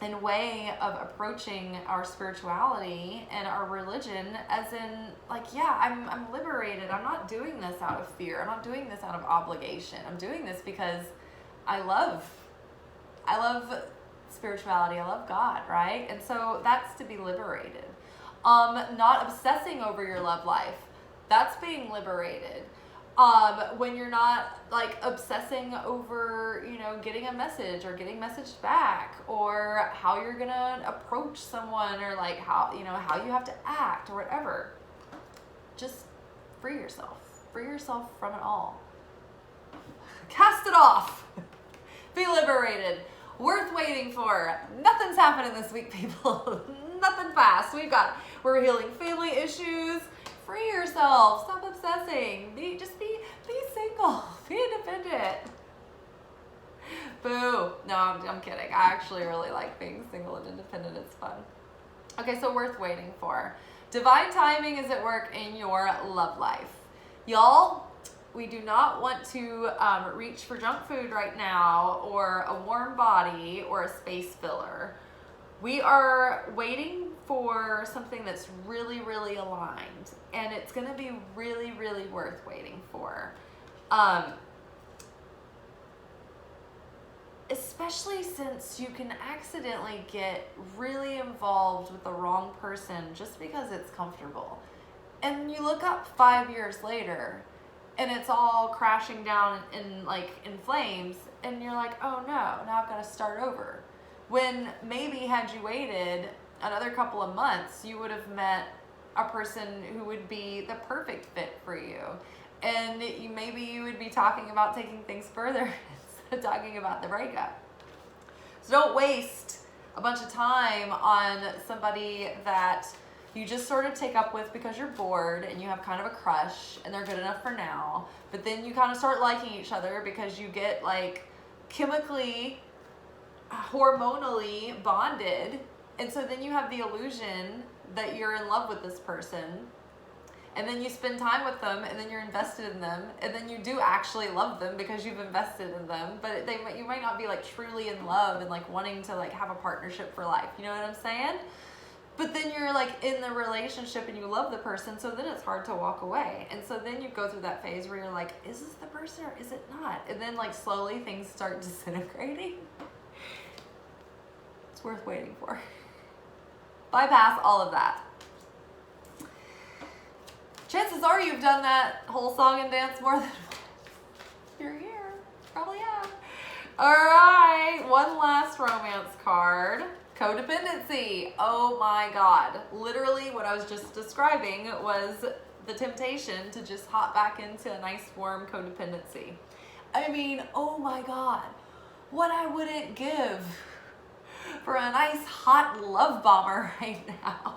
and way of approaching our spirituality and our religion, as in like, yeah, I'm liberated. I'm not doing this out of fear. I'm not doing this out of obligation. I'm doing this because I love spirituality. I love God, right? And so that's to be liberated. Not obsessing over your love life. That's being liberated. When you're not like obsessing over, you know, getting a message or getting messaged back, or how you're gonna approach someone, or like how, you know, how you have to act or whatever. Just free yourself. Free yourself from it all. Cast it off. Be liberated. Worth waiting for. Nothing's happening this week, people. Nothing fast. We're healing family issues. Free yourself. Stop obsessing. Be single. Be independent. Boo. No, I'm kidding. I actually really like being single and independent. It's fun. Okay, so worth waiting for. Divine timing is at work in your love life. Y'all, we do not want to reach for junk food right now, or a warm body, or a space filler. We are waiting for something that's really, really aligned, and it's going to be really, really worth waiting for. Especially since you can accidentally get really involved with the wrong person just because it's comfortable. And you look up 5 years later, and it's all crashing down in flames, and you're like, oh no, now I've got to start over. When maybe had you waited another couple of months, you would have met a person who would be the perfect fit for you. And maybe you would be talking about taking things further instead of talking about the breakup. So don't waste a bunch of time on somebody that you just sort of take up with because you're bored and you have kind of a crush and they're good enough for now, but then you kind of start liking each other because you get like chemically, hormonally bonded, and so then you have the illusion that you're in love with this person, and then you spend time with them, and then you're invested in them, and then you do actually love them because you've invested in them, but you might not be like truly in love and like wanting to like have a partnership for life, you know what I'm saying? But then you're like in the relationship and you love the person, so then it's hard to walk away. And so then you go through that phase where you're like, is this the person or is it not? And then like slowly things start disintegrating. It's worth waiting for. Bypass all of that. Chances are you've done that whole song and dance more than you're here. Probably have. All right, one last romance card. Codependency. Oh my God. Literally what I was just describing was the temptation to just hop back into a nice warm codependency. I mean, oh my God. What I wouldn't give for a nice hot love bomber right now.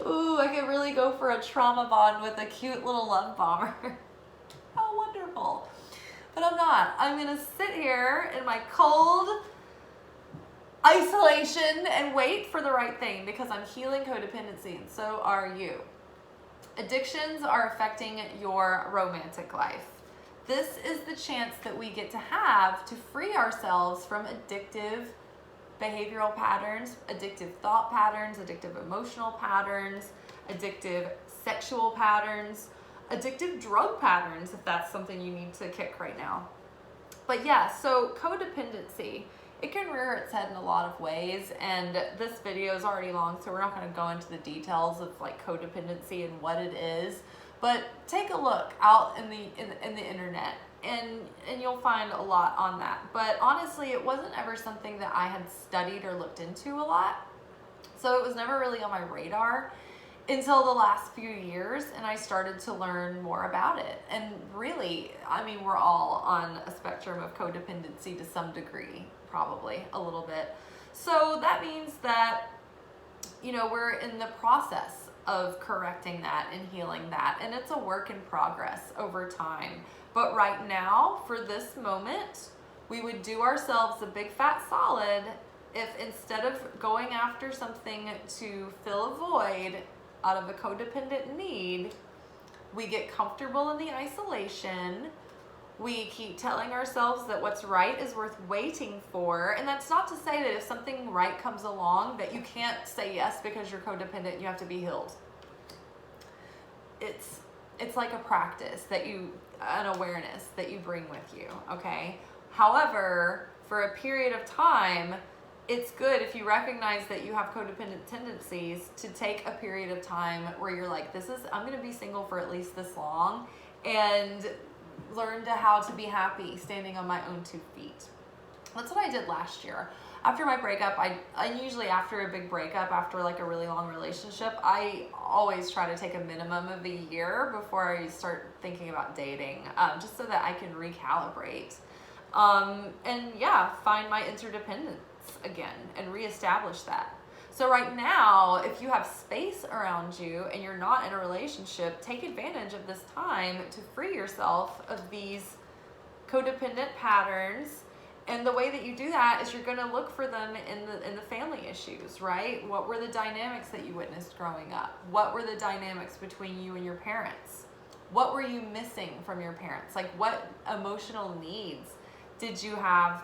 Ooh, I could really go for a trauma bond with a cute little love bomber. How wonderful. But I'm not. I'm going to sit here in my cold isolation and wait for the right thing because I'm healing codependency and so are you. Addictions are affecting your romantic life. This is the chance that we get to have to free ourselves from addictive behavioral patterns, addictive thought patterns, addictive emotional patterns, addictive sexual patterns, addictive drug patterns, if that's something you need to kick right now. But yeah, so codependency, it can rear its head in a lot of ways, and this video is already long, so we're not going to go into the details of like codependency and what it is, but take a look out in the internet and you'll find a lot on that. But honestly, it wasn't ever something that I had studied or looked into a lot, so it was never really on my radar until the last few years, and I started to learn more about it. And really, I mean, we're all on a spectrum of codependency to some degree, probably a little bit. So that means that, you know, we're in the process of correcting that and healing that, and it's a work in progress over time. But right now, for this moment, we would do ourselves a big fat solid if instead of going after something to fill a void out of a codependent need, we get comfortable in the isolation. We keep telling ourselves that what's right is worth waiting for. And that's not to say that if something right comes along that you can't say yes because you're codependent and you have to be healed. It's like a practice that an awareness that you bring with you, okay? However, for a period of time, it's good if you recognize that you have codependent tendencies to take a period of time where you're like, I'm going to be single for at least this long, and learn how to be happy standing on my own 2 feet. That's what I did last year. After my breakup, I usually after a big breakup, after like a really long relationship, I always try to take a minimum of a year before I start thinking about dating, just so that I can recalibrate. And yeah, find my interdependence again and reestablish that. So right now, if you have space around you and you're not in a relationship, take advantage of this time to free yourself of these codependent patterns. And the way that you do that is you're going to look for them in the family issues, right? What were the dynamics that you witnessed growing up? What were the dynamics between you and your parents? What were you missing from your parents? Like, what emotional needs did you have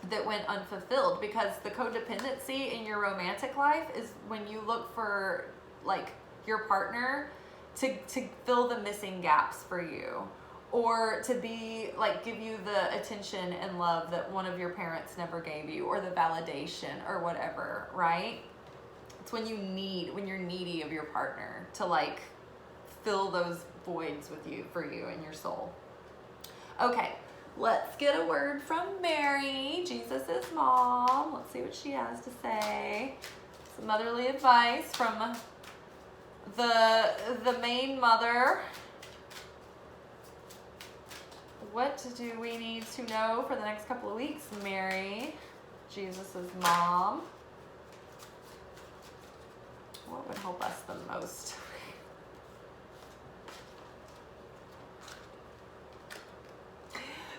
that went unfulfilled? Because the codependency in your romantic life is when you look for like your partner to fill the missing gaps for you, or to be like give you the attention and love that one of your parents never gave you, or the validation or whatever, right? It's when you're needy of your partner to like fill those voids with you, for you and your soul. Okay, let's get a word from Mary, Jesus' mom. Let's see what she has to say. Some motherly advice from the main mother. What do we need to know for the next couple of weeks, Mary? Jesus' mom. What would help us the most?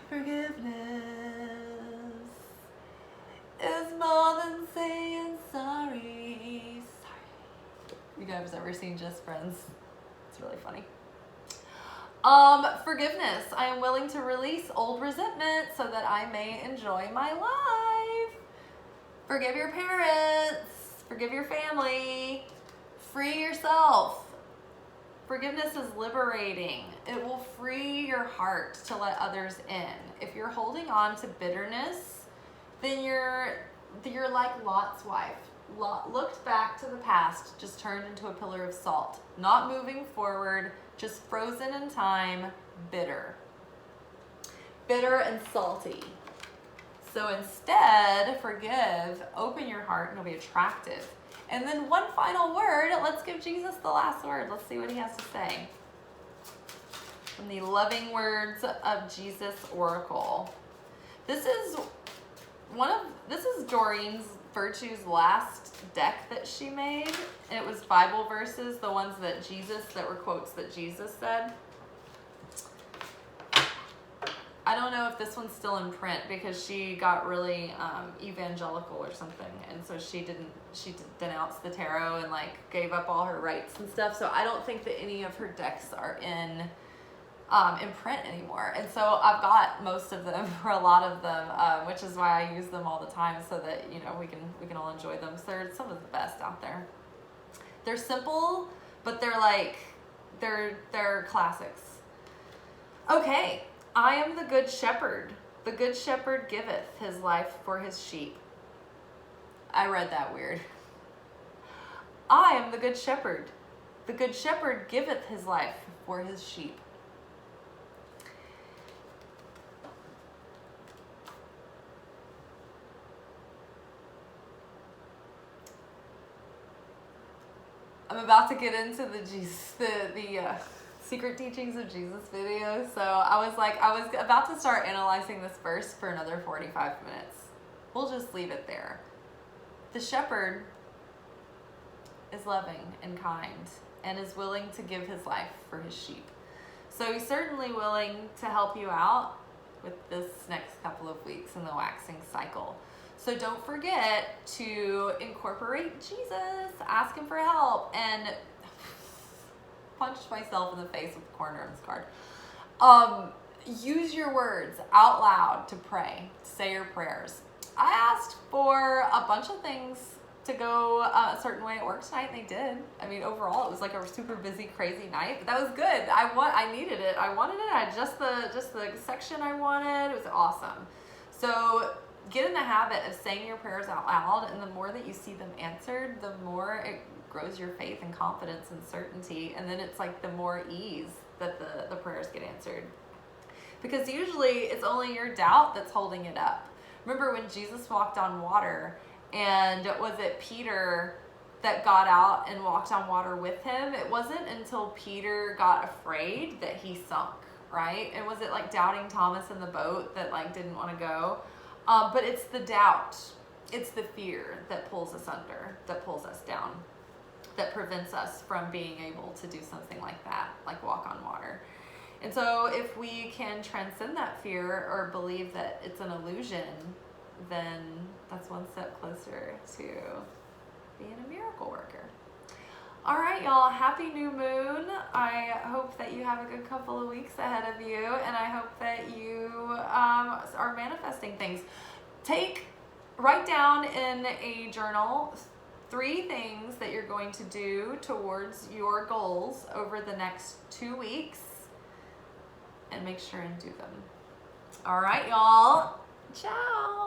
Forgiveness is more than saying sorry. You guys ever seen Just Friends? It's really funny. Forgiveness. I am willing to release old resentment so that I may enjoy my life. Forgive your parents. Forgive your family. Free yourself. Forgiveness is liberating. It will free your heart to let others in. If you're holding on to bitterness, then you're like Lot's wife. Lot looked back to the past, just turned into a pillar of salt. Not moving forward, just frozen in time, bitter. Bitter and salty. So instead, forgive, open your heart, and it'll be attractive. And then one final word, let's give Jesus the last word. Let's see what he has to say. From the Loving Words of Jesus Oracle. This is Doreen's Virtue's last deck that she made. And it was Bible verses, the ones that were quotes that Jesus said. I don't know if this one's still in print because she got really evangelical or something, and so she denounced the tarot and like gave up all her rights and stuff. So I don't think that any of her decks are in print anymore. And so I've got most of them, or a lot of them, which is why I use them all the time so that we can all enjoy them. So they're some of the best out there. They're simple, but they're classics. Okay. I am the good shepherd. The good shepherd giveth his life for his sheep. I read that weird. I am the good shepherd. The good shepherd giveth his life for his sheep. I'm about to get into the Secret Teachings of Jesus video. So I was about to start analyzing this verse for another 45 minutes. We'll just leave it there. The shepherd is loving and kind and is willing to give his life for his sheep. So he's certainly willing to help you out with this next couple of weeks in the waxing cycle. So don't forget to incorporate Jesus, ask him for help, and punched myself in the face with the corner of this card. Use your words out loud to pray. Say your prayers. I asked for a bunch of things to go a certain way at work tonight, and they did. I mean, overall, it was like a super busy, crazy night, but that was good. I needed it. I wanted it. I had just the section I wanted. It was awesome. So get in the habit of saying your prayers out loud, and the more that you see them answered, the more it grows your faith and confidence and certainty, and then it's like the more ease that the prayers get answered. Because usually it's only your doubt that's holding it up. Remember when Jesus walked on water, and was it Peter that got out and walked on water with him? It wasn't until Peter got afraid that he sunk, right? And was it like doubting Thomas in the boat that like didn't want to go? But it's the doubt, it's the fear that pulls us under, that pulls us down, that prevents us from being able to do something like that, like walk on water. And so if we can transcend that fear or believe that it's an illusion, then that's one step closer to being a miracle worker. All right, y'all, happy new moon. I hope that you have a good couple of weeks ahead of you, and I hope that you are manifesting things. Write down in a journal 3 things that you're going to do towards your goals over the next 2 weeks, and make sure and do them. All right, y'all. Ciao.